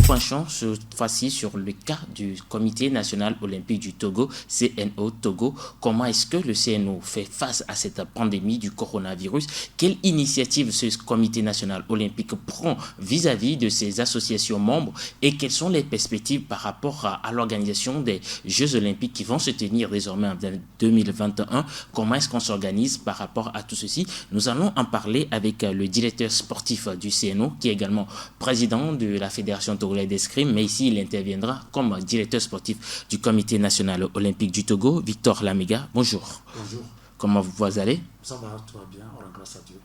Penchons cette fois-ci sur le cas du Comité national olympique du Togo, CNO Togo. Comment est-ce que le CNO fait face à cette pandémie du coronavirus? Quelle initiative ce Comité national olympique prend vis-à-vis de ses associations membres? Et quelles sont les perspectives par rapport à l'organisation des Jeux olympiques qui vont se tenir désormais en 2021? Comment est-ce qu'on s'organise par rapport à tout ceci? Nous allons en parler avec le directeur sportif du CNO, qui est également président de la Fédération togolaise d'escrime, mais ici il interviendra comme directeur sportif du Comité national olympique du Togo, Victor Lamiga. Bonjour. Bonjour. Comment vous allez? Ça va, tout va bien, on rend grâce à Dieu.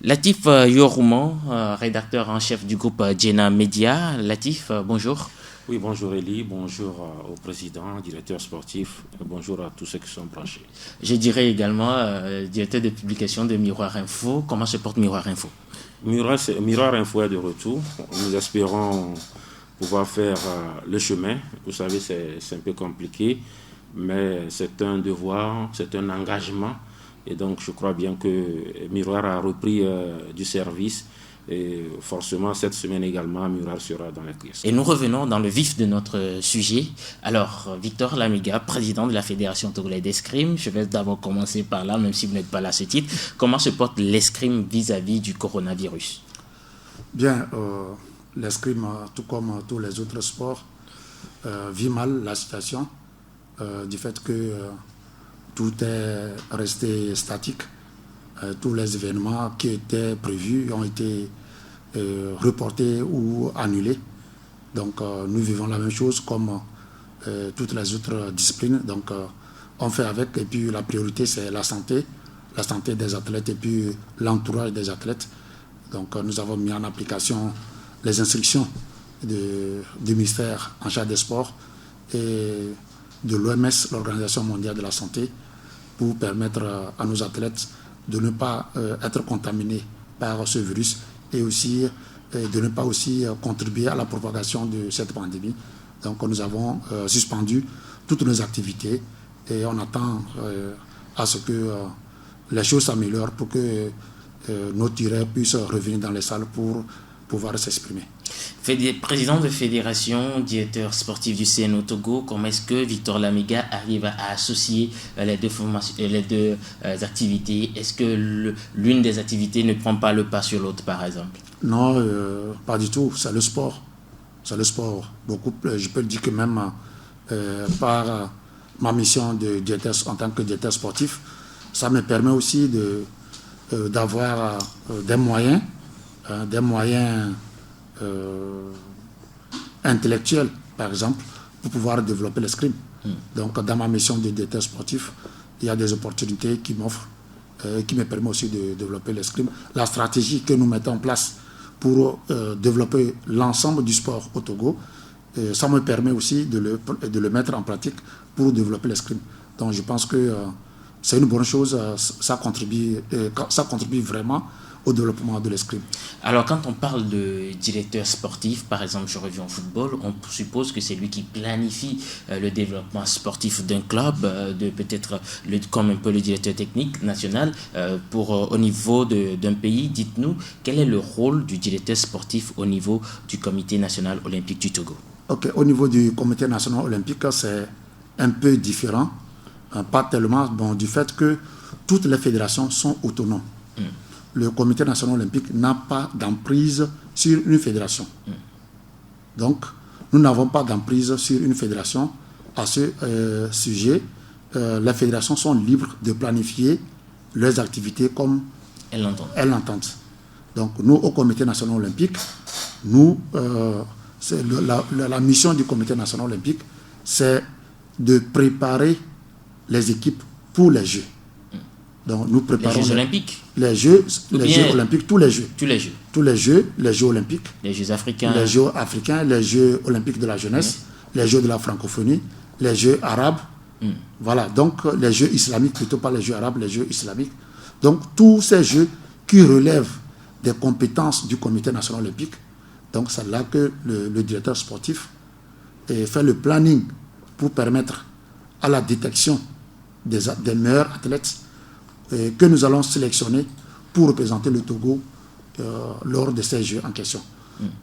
Latif Yorouman, rédacteur en chef du groupe Jena Media. Latif, bonjour. Oui, bonjour Elie, bonjour au président, directeur sportif, bonjour à tous ceux qui sont branchés. Je dirais également directeur de publication de Miroir Info. Comment se porte Miroir Info? Miroir Info est de retour. Nous espérons pouvoir faire le chemin. Vous savez, c'est un peu compliqué, mais c'est un devoir, c'est un engagement. Et donc, je crois bien que Miroir a repris du service. Et forcément, cette semaine également, Miroir sera dans les pièces. Et nous revenons dans le vif de notre sujet. Alors, Victor Lamiga, président de la Fédération togolaise d'escrime, je vais d'abord commencer par là, même si vous n'êtes pas là à ce titre. Comment se porte l'escrime vis-à-vis du coronavirus? Bien, l'escrime, tout comme tous les autres sports, vit mal la situation du fait que tout est resté statique. Tous les événements qui étaient prévus ont été reportés ou annulés. Donc nous vivons la même chose comme toutes les autres disciplines. Donc on fait avec, et puis la priorité c'est la santé des athlètes et puis l'entourage des athlètes. Donc nous avons mis en application les instructions du ministère en charge des sports et de l'OMS, l'Organisation mondiale de la santé, pour permettre à nos athlètes de ne pas être contaminés par ce virus et aussi de ne pas aussi contribuer à la propagation de cette pandémie. Donc nous avons suspendu toutes nos activités et on attend à ce que les choses s'améliorent pour que nos tireurs puissent revenir dans les salles pour pouvoir s'exprimer. Président de fédération, directeur sportif du CNO Togo, comment est-ce que Victor Lamiga arrive à associer les deux activités? Est-ce que l'une des activités ne prend pas le pas sur l'autre, par exemple? Non, pas du tout. C'est le sport. C'est le sport. Beaucoup, je peux le dire que même par ma mission de directeur, en tant que directeur sportif, ça me permet aussi d'avoir des moyens intellectuels, par exemple, pour pouvoir développer l'escrime. Donc, dans ma mission de directeur sportif, il y a des opportunités qui m'offrent, qui me permettent aussi de développer l'escrime. La stratégie que nous mettons en place pour développer l'ensemble du sport au Togo, ça me permet aussi de le mettre en pratique pour développer l'escrime. Donc, je pense que c'est une bonne chose, ça contribue vraiment au développement de l'escrime. Alors, quand on parle de directeur sportif, par exemple, je reviens au football, on suppose que c'est lui qui planifie le développement sportif d'un club, peut-être comme un peu le directeur technique national, au niveau d'un pays. Dites-nous, quel est le rôle du directeur sportif au niveau du Comité national olympique du Togo? Ok, au niveau du Comité national olympique, c'est un peu différent, pas tellement du fait que toutes les fédérations sont autonomes. Le Comité national olympique n'a pas d'emprise sur une fédération. Donc, nous n'avons pas d'emprise sur une fédération. À ce sujet, les fédérations sont libres de planifier leurs activités comme elles l'entendent. Donc, nous, au Comité national olympique, la mission du Comité national olympique, c'est de préparer les équipes pour les Jeux. Donc, nous préparons les Jeux olympiques. Les Jeux olympiques, tous les Jeux. Les Jeux olympiques. Les Jeux africains. Les Jeux africains, les Jeux olympiques de la jeunesse, les Jeux de la francophonie, les Jeux arabes. Voilà, donc les Jeux islamiques, plutôt pas les Jeux arabes, les Jeux islamiques. Donc, tous ces Jeux qui relèvent des compétences du Comité national olympique. Donc, c'est là que le directeur sportif fait le planning pour permettre à la détection des meilleurs athlètes que nous allons sélectionner pour représenter le Togo lors de ces Jeux en question.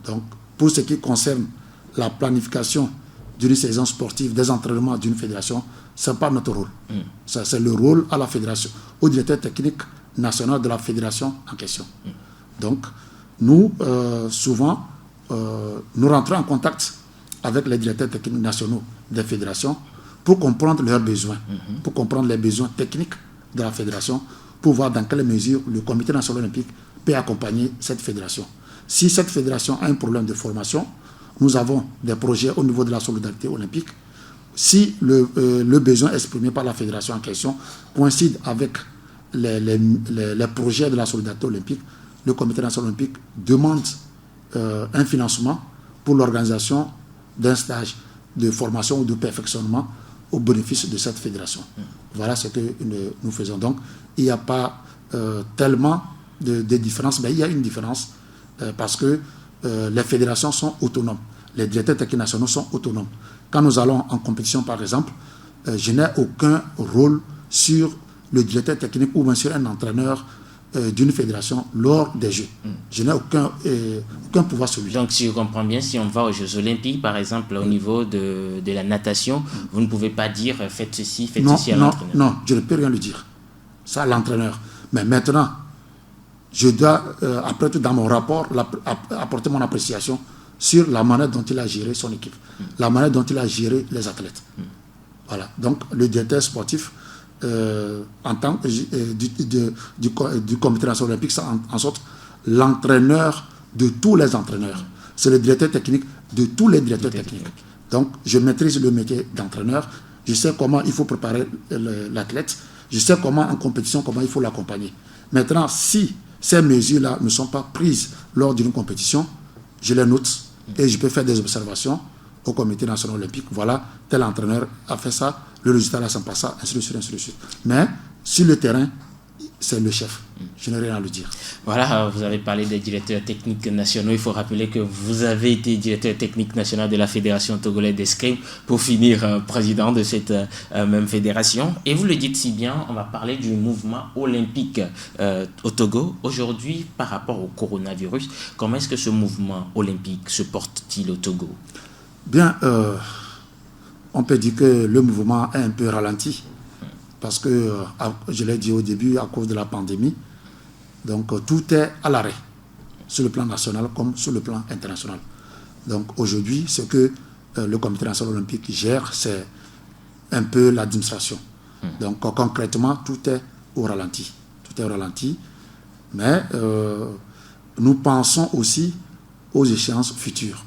Donc, pour ce qui concerne la planification d'une saison sportive, des entraînements d'une fédération, ce n'est pas notre rôle. Ça, c'est le rôle à la fédération, au directeur technique national de la fédération en question. Donc, nous, souvent, nous rentrons en contact avec les directeurs techniques nationaux des fédérations pour comprendre leurs besoins, pour comprendre les besoins techniques de la fédération, pour voir dans quelle mesure le comité national olympique peut accompagner cette fédération. Si cette fédération a un problème de formation, nous avons des projets au niveau de la solidarité olympique. Si le besoin exprimé par la fédération en question coïncide avec les projets de la solidarité olympique, le comité national olympique demande un financement pour l'organisation d'un stage de formation ou de perfectionnement au bénéfice de cette fédération. Voilà ce que nous faisons. Donc, il n'y a pas tellement de différence, mais il y a une différence parce que les fédérations sont autonomes. Les directeurs techniques nationaux sont autonomes. Quand nous allons en compétition, par exemple, je n'ai aucun rôle sur le directeur technique ou bien sur un entraîneur d'une fédération lors des Jeux. Je n'ai aucun pouvoir sur lui. Donc, si je comprends bien, si on va aux Jeux Olympiques, par exemple, au niveau de la natation, vous ne pouvez pas dire faites ceci, faites ceci à l'entraîneur. Non, je ne peux rien lui dire. Ça, à l'entraîneur. Mais maintenant, je dois, après tout, dans mon rapport, apporter mon appréciation sur la manière dont il a géré son équipe, la manière dont il a géré les athlètes. Voilà. Donc, le directeur sportif, en tant que du comité national olympique, c'est en sorte l'entraîneur de tous les entraîneurs. C'est le directeur technique de tous les directeurs techniques. Donc, je maîtrise le métier d'entraîneur. Je sais comment il faut préparer l'athlète. Je sais comment, en compétition, comment il faut l'accompagner. Maintenant, si ces mesures-là ne sont pas prises lors d'une compétition, je les note et je peux faire des observations au comité national olympique. Voilà, tel entraîneur a fait ça, le résultat là, ça passe ça, ainsi de suite, ainsi de suite. Mais sur le terrain, c'est le chef. Je n'ai rien à lui dire. Voilà, vous avez parlé des directeurs techniques nationaux. Il faut rappeler que vous avez été directeur technique national de la Fédération togolaise d'escrime pour finir président de cette même fédération. Et vous le dites si bien, on va parler du mouvement olympique au Togo. Aujourd'hui, par rapport au coronavirus, comment est-ce que ce mouvement olympique se porte-t-il au Togo? Bien, on peut dire que le mouvement est un peu ralenti. Parce que, je l'ai dit au début, à cause de la pandémie, donc tout est à l'arrêt, sur le plan national comme sur le plan international. Donc aujourd'hui, ce que le comité national olympique gère, c'est un peu l'administration. Donc concrètement, tout est au ralenti. Tout est au ralenti. Mais nous pensons aussi aux échéances futures,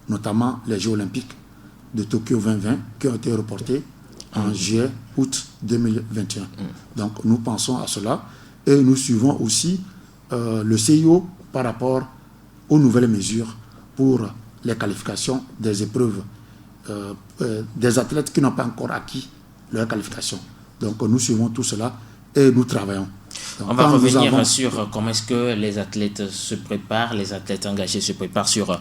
notamment les Jeux olympiques de Tokyo 2020 qui ont été reportés en juillet, août 2021. Donc nous pensons à cela et nous suivons aussi le CIO par rapport aux nouvelles mesures pour les qualifications des épreuves des athlètes qui n'ont pas encore acquis leur qualification. Donc nous suivons tout cela et nous travaillons. Donc, on va revenir sur comment est-ce que les athlètes se préparent, les athlètes engagés se préparent sur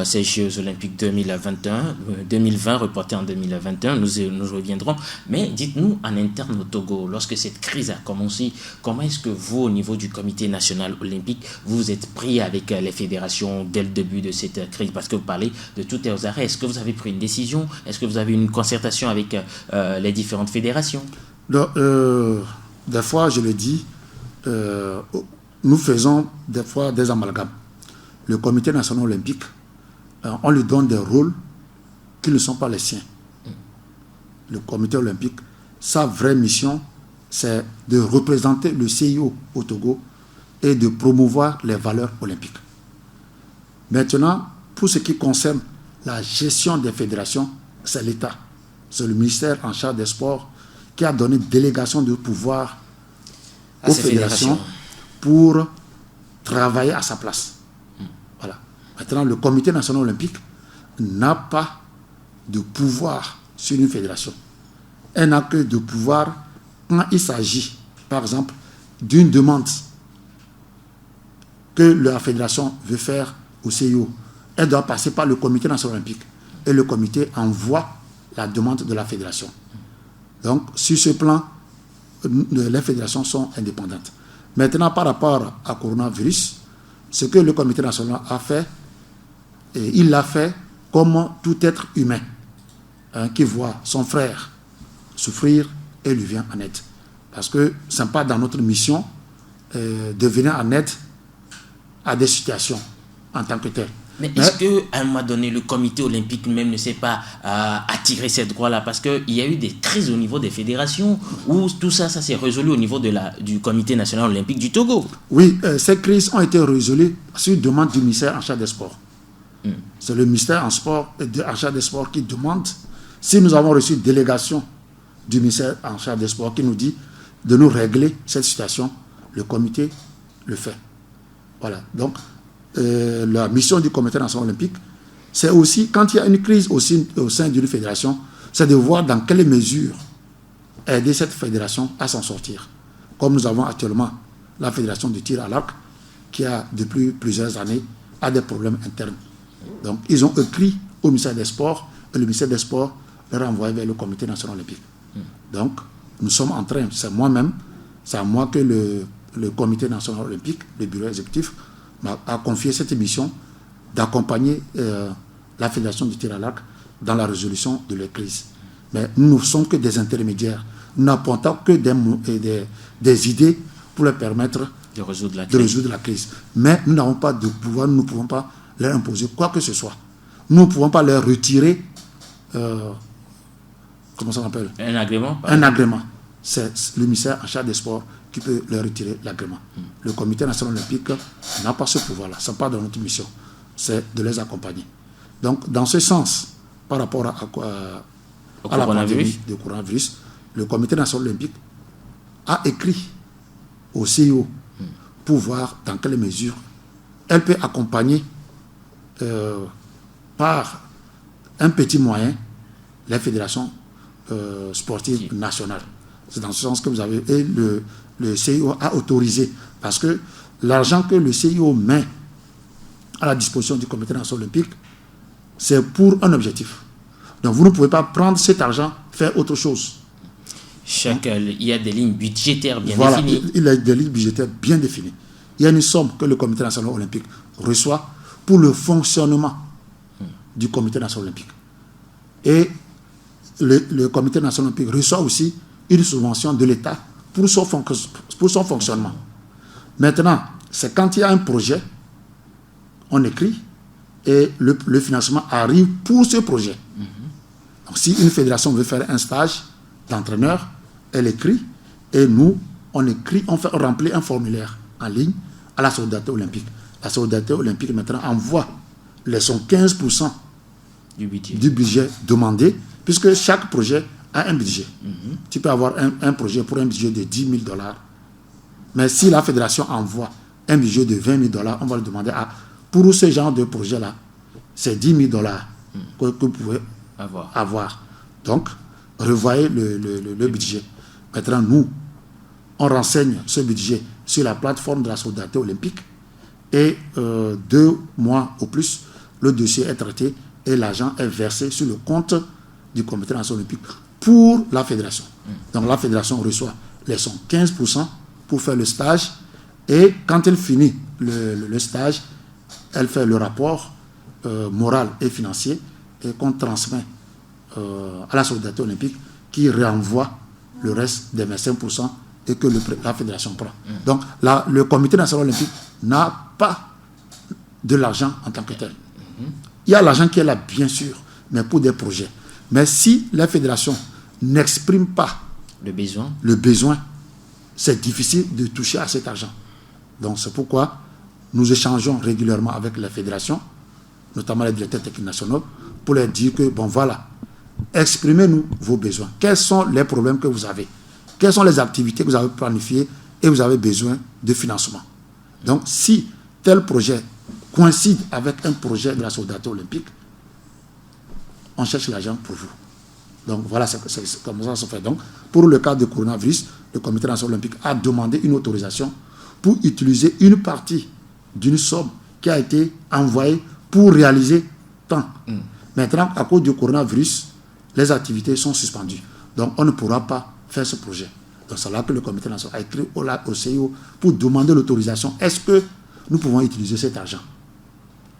ces Jeux Olympiques 2020 reportés en 2021. Nous reviendrons. Mais dites-nous en interne au Togo, lorsque cette crise a commencé, comment est-ce que vous, au niveau du Comité national olympique, vous êtes pris avec les fédérations dès le début de cette crise? Parce que vous parlez de tout est aux arrêts. Est-ce que vous avez pris une décision? Est-ce que vous avez une concertation avec les différentes fédérations? Donc, des fois, je le dis, nous faisons des fois des amalgames. Le comité national olympique, on lui donne des rôles qui ne sont pas les siens. Le comité olympique, sa vraie mission, c'est de représenter le CIO au Togo et de promouvoir les valeurs olympiques. Maintenant, pour ce qui concerne la gestion des fédérations, c'est l'État. C'est le ministère en charge des sports qui a donné délégation de pouvoir aux fédérations pour travailler à sa place. Voilà. Maintenant, le comité national olympique n'a pas de pouvoir sur une fédération. Elle n'a que de pouvoir quand il s'agit, par exemple, d'une demande que la fédération veut faire au CIO. Elle doit passer par le comité national olympique et le comité envoie la demande de la fédération. Donc, sur ce plan, les fédérations sont indépendantes. Maintenant, par rapport à coronavirus, ce que le comité national a fait, et il l'a fait comme tout être humain qui voit son frère souffrir et lui vient en aide. Parce que ce n'est pas dans notre mission de venir en aide à des situations en tant que tel. Mais est-ce qu'à un moment donné, le comité olympique même ne s'est pas attiré ces droits-là? Parce qu'il y a eu des crises au niveau des fédérations où tout ça s'est résolu au niveau du comité national olympique du Togo. Oui, ces crises ont été résolues sur demande du ministère en charge des sports. C'est le ministère en charge des sports qui demande. Si nous avons reçu une délégation du ministère en charge des sports qui nous dit de nous régler cette situation, le comité le fait. Voilà. Donc, la mission du comité national olympique, c'est aussi, quand il y a une crise aussi au sein d'une fédération, c'est de voir dans quelle mesure aider cette fédération à s'en sortir. Comme nous avons actuellement la fédération du tir à l'arc, qui a depuis plusieurs années a des problèmes internes. Donc, ils ont écrit au ministère des Sports, et le ministère des Sports leur a envoyé vers le comité national olympique. Donc, nous sommes en train, c'est moi-même, c'est à moi que le comité national olympique, le bureau exécutif, a confié cette mission d'accompagner la fédération du tir à l'arc dans la résolution de la crise. Mais nous ne sommes que des intermédiaires. Nous n'apportons que des idées pour leur permettre de résoudre la crise. Mais nous n'avons pas de pouvoir, nous ne pouvons pas leur imposer quoi que ce soit. Nous ne pouvons pas leur retirer comment ça s'appelle? Un agrément? Un agrément. C'est le ministère en charge des sports qui peut leur retirer l'agrément. Le comité national olympique n'a pas ce pouvoir-là. Ce n'est pas dans notre mission. C'est de les accompagner. Donc, dans ce sens, par rapport à la pandémie de coronavirus, le comité national olympique a écrit au CIO pour voir dans quelle mesure elle peut accompagner par un petit moyen les fédérations sportives nationales. C'est dans ce sens que vous avez... Et le CIO a autorisé, parce que l'argent que le CIO met à la disposition du comité national olympique, c'est pour un objectif. Donc vous ne pouvez pas prendre cet argent, faire autre chose. Il y a des lignes budgétaires bien définies. Il y a des lignes budgétaires bien définies. Il y a une somme que le comité national olympique reçoit pour le fonctionnement du comité national olympique. Et le comité national olympique reçoit aussi une subvention de l'État pour son fonctionnement. Maintenant, c'est quand il y a un projet, on écrit et le financement arrive pour ce projet. Donc, si une fédération veut faire un stage d'entraîneur, elle écrit et nous, on remplit un formulaire en ligne à la solidarité olympique. La solidarité olympique maintenant envoie les 15% du budget demandé, puisque chaque projet a un budget. Tu peux avoir un projet pour un budget de $10 000. Mais si la fédération envoie un budget de $20 000, on va le demander pour ce genre de projet-là, c'est $10 000 que vous pouvez avoir. Donc, revoyez le budget. Maintenant, nous, on renseigne ce budget sur la plateforme de la solidarité olympique et 2 mois au plus, le dossier est traité et l'argent est versé sur le compte du comité national olympique pour la fédération. Donc la fédération reçoit les 15% pour faire le stage et quand elle finit le stage, elle fait le rapport moral et financier et qu'on transmet à la solidarité olympique qui renvoie le reste des 25% et que la fédération prend. Donc le comité national olympique n'a pas de l'argent en tant que tel. Il y a l'argent qui est là, bien sûr, mais pour des projets. Mais si la fédération n'exprime pas le besoin, c'est difficile de toucher à cet argent. Donc c'est pourquoi nous échangeons régulièrement avec les fédérations, notamment les directeurs techniques nationaux, pour leur dire que, bon voilà, exprimez-nous vos besoins. Quels sont les problèmes que vous avez? Quelles sont les activités que vous avez planifiées et vous avez besoin de financement? Donc si tel projet coïncide avec un projet de la solidarité olympique, on cherche l'argent pour vous. Donc voilà, c'est comme ça que ça se fait. Donc, pour le cas de coronavirus, le comité national olympique a demandé une autorisation pour utiliser une partie d'une somme qui a été envoyée pour réaliser tant. Maintenant, à cause du coronavirus, les activités sont suspendues. Donc, on ne pourra pas faire ce projet. Donc c'est là que le comité national a écrit au CIO pour demander l'autorisation. Est-ce que nous pouvons utiliser cet argent?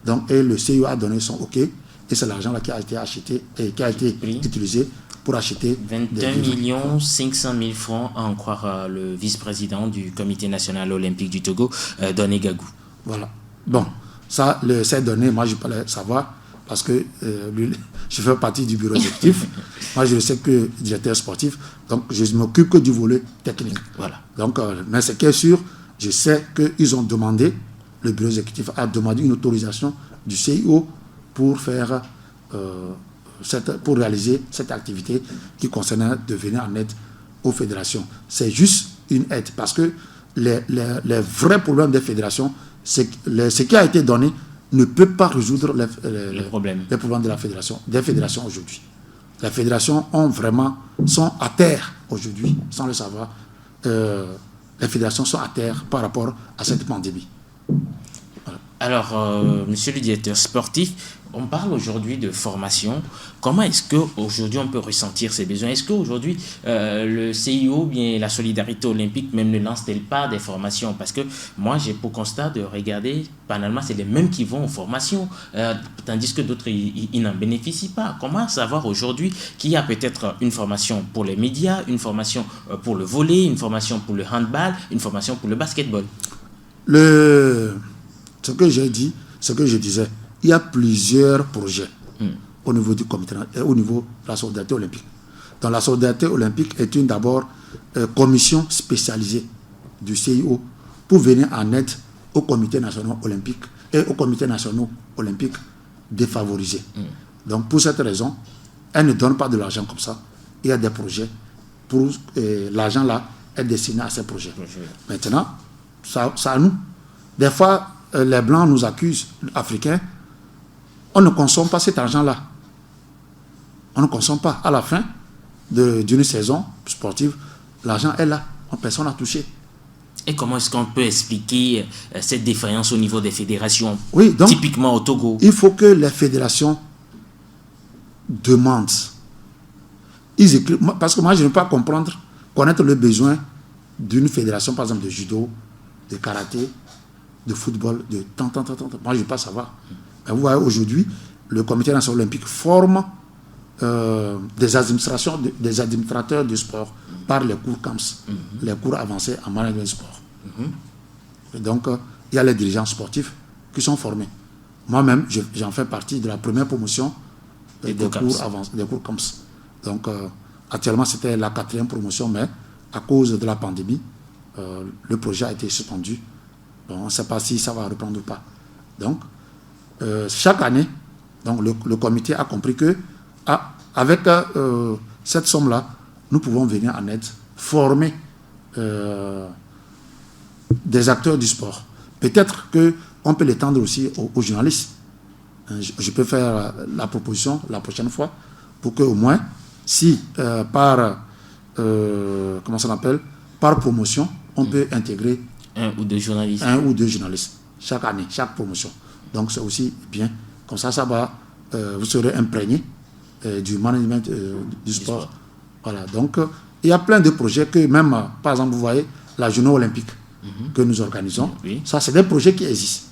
Donc, et le CIO a donné son OK. Et c'est l'argent là qui a été acheté et qui a été utilisé pour acheter 21 500 000 francs, à en croire le vice-président du Comité national olympique du Togo, Doné Gagou. Voilà. Bon, ça, ces données, moi je peux le savoir parce que je fais partie du bureau exécutif. Moi je sais que directeur sportif, donc je ne m'occupe que du volet technique. Voilà. Donc, mais ce qui est sûr, je sais qu'ils ont demandé, le bureau exécutif a demandé une autorisation du CIO pour faire pour réaliser cette activité qui concernait de venir en aide aux fédérations. C'est juste une aide parce que les vrais problèmes des fédérations, ce qui a été donné ne peut pas résoudre les problèmes de la fédération, des fédérations aujourd'hui. Les fédérations sont à terre aujourd'hui, sans le savoir. Les fédérations sont à terre par rapport à cette pandémie. Voilà. Alors, monsieur le directeur sportif, on parle aujourd'hui de formation. Comment est-ce qu'aujourd'hui on peut ressentir ces besoins? Est-ce qu'aujourd'hui le CIO, bien la solidarité olympique même ne lance-t-elle pas des formations? Parce que moi j'ai pour constat de regarder, banalement c'est les mêmes qui vont aux formations, tandis que d'autres ils n'en bénéficient pas. Comment savoir aujourd'hui qu'il y a peut-être une formation pour les médias, une formation pour le volley, une formation pour le handball, une formation pour le basketball? Ce que j'ai dit, ce que je disais, il y a plusieurs projets au niveau du comité, au niveau de la solidarité olympique. Donc la solidarité olympique est une d'abord commission spécialisée du CIO pour venir en aide aux comités nationaux olympiques et aux comités nationaux olympiques défavorisés. Donc pour cette raison, elle ne donne pas de l'argent comme ça. Il y a des projets pour l'argent là est destiné à ces projets. Maintenant, ça à nous. Des fois, les Blancs nous accusent, Africains, on ne consomme pas cet argent-là. On ne consomme pas. À la fin d'une saison sportive, l'argent est là. Personne n'a touché. Et comment est-ce qu'on peut expliquer cette défaillance au niveau des fédérations, donc, typiquement au Togo? Il faut que les fédérations demandent. Parce que moi, je ne peux pas connaître le besoin d'une fédération, par exemple, de judo, de karaté, de football, de tant. Moi, je ne veux pas savoir. Mais vous voyez, aujourd'hui, le Comité national olympique forme des administrateurs du sport par les cours CAMS, les cours avancés en management sport. Et donc, il y a les dirigeants sportifs qui sont formés. Moi-même, j'en fais partie de la première promotion des cours avancés, des cours CAMS. Donc, actuellement, c'était la 4e promotion, mais à cause de la pandémie, le projet a été suspendu. Bon, on ne sait pas si ça va reprendre ou pas. Donc, chaque année, donc le comité a compris que avec cette somme-là, nous pouvons venir en aide, former des acteurs du sport. Peut-être qu'on peut l'étendre aussi aux journalistes. Je peux faire la proposition la prochaine fois pour qu'au moins, si par promotion, on peut intégrer un ou deux journalistes chaque année, chaque promotion. Donc c'est aussi bien. Comme ça va, vous serez imprégné du management du sport. Voilà. Donc il y a plein de projets que même, par exemple, vous voyez, la journée olympique que nous organisons. Oui. Ça, c'est des projets qui existent,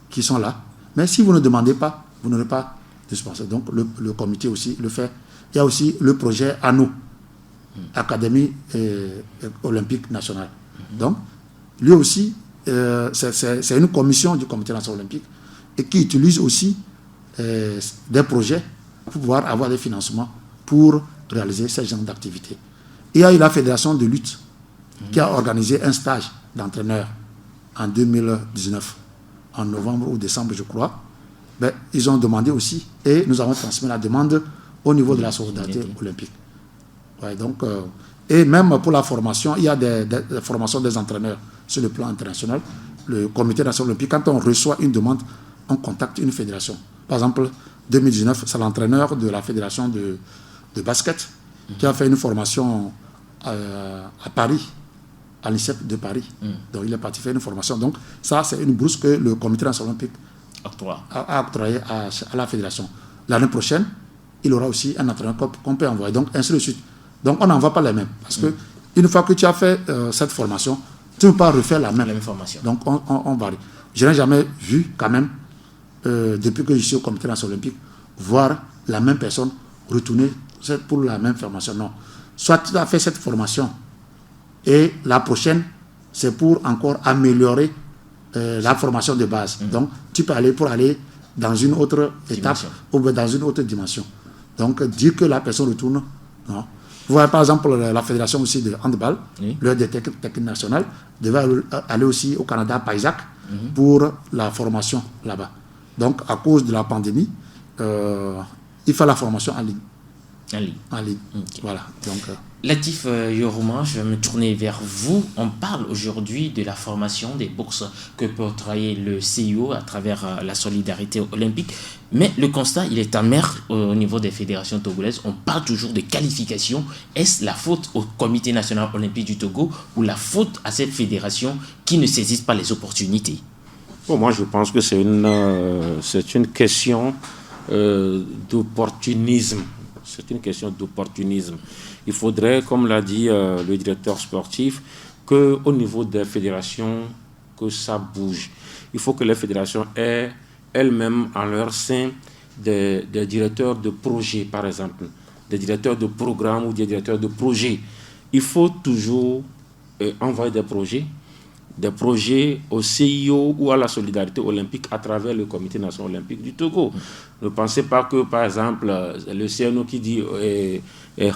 qui sont là. Mais si vous ne demandez pas, vous n'aurez pas de sponsor. Donc le comité aussi le fait. Il y a aussi le projet ANO, Académie olympique nationale. Donc, lui aussi, c'est une commission du Comité national olympique et qui utilise aussi des projets pour pouvoir avoir des financements pour réaliser ce genre d'activités. Il y a eu la Fédération de lutte qui a organisé un stage d'entraîneur en 2019, en novembre ou décembre, je crois. Ils ont demandé aussi, et nous avons transmis la demande au niveau de la solidarité olympique. Ouais, donc, et même pour la formation, il y a des formations des entraîneurs sur le plan international. Le Comité national olympique, quand on reçoit une demande, on contacte une fédération. Par exemple, 2019, c'est l'entraîneur de la fédération de basket qui a fait une formation à Paris, à l'INSEP de Paris. Donc, il est parti faire une formation. Donc, ça, c'est une bourse que le Comité national olympique a octroyée à la fédération. L'année prochaine, il aura aussi un entraîneur qu'on peut envoyer. Donc, ainsi de suite. Donc, on n'envoie pas les mêmes. Parce que Une fois que tu as fait cette formation, tu ne peux pas refaire la même formation. Donc, on varie. Je n'ai jamais vu, quand même, depuis que je suis au Comité national olympique, voir la même personne retourner pour la même formation. Non. Soit tu as fait cette formation et la prochaine, c'est pour encore améliorer la formation de base. Donc, tu peux aller dans une autre étape ou dans une autre dimension. Donc, dire que la personne retourne, non. Vous voyez par exemple la fédération aussi de handball, l'heure des techniques nationales, devait aller aussi au Canada, à Paysac, pour la formation là-bas. Donc, à cause de la pandémie, il fait la formation en ligne. En ligne. Okay. Voilà. Donc, Latif Yorouma, je vais me tourner vers vous. On parle aujourd'hui de la formation des bourses que peut octroyer le CIO à travers la solidarité olympique. Mais le constat, il est amer au niveau des fédérations togolaises. On parle toujours de qualification. Est-ce la faute au Comité national olympique du Togo ou la faute à cette fédération qui ne saisissent pas les opportunités? Bon, moi, je pense que c'est une question d'opportunisme. C'est une question d'opportunisme. Il faudrait, comme l'a dit le directeur sportif, qu'au niveau des fédérations, que ça bouge. Il faut que les fédérations aient elles-mêmes en leur sein des directeurs de projet, par exemple, des directeurs de programme ou des directeurs de projet. Il faut toujours envoyer des projets au CIO ou à la solidarité olympique à travers le Comité national olympique du Togo. Ne pensez pas que, par exemple, le CNO qui dit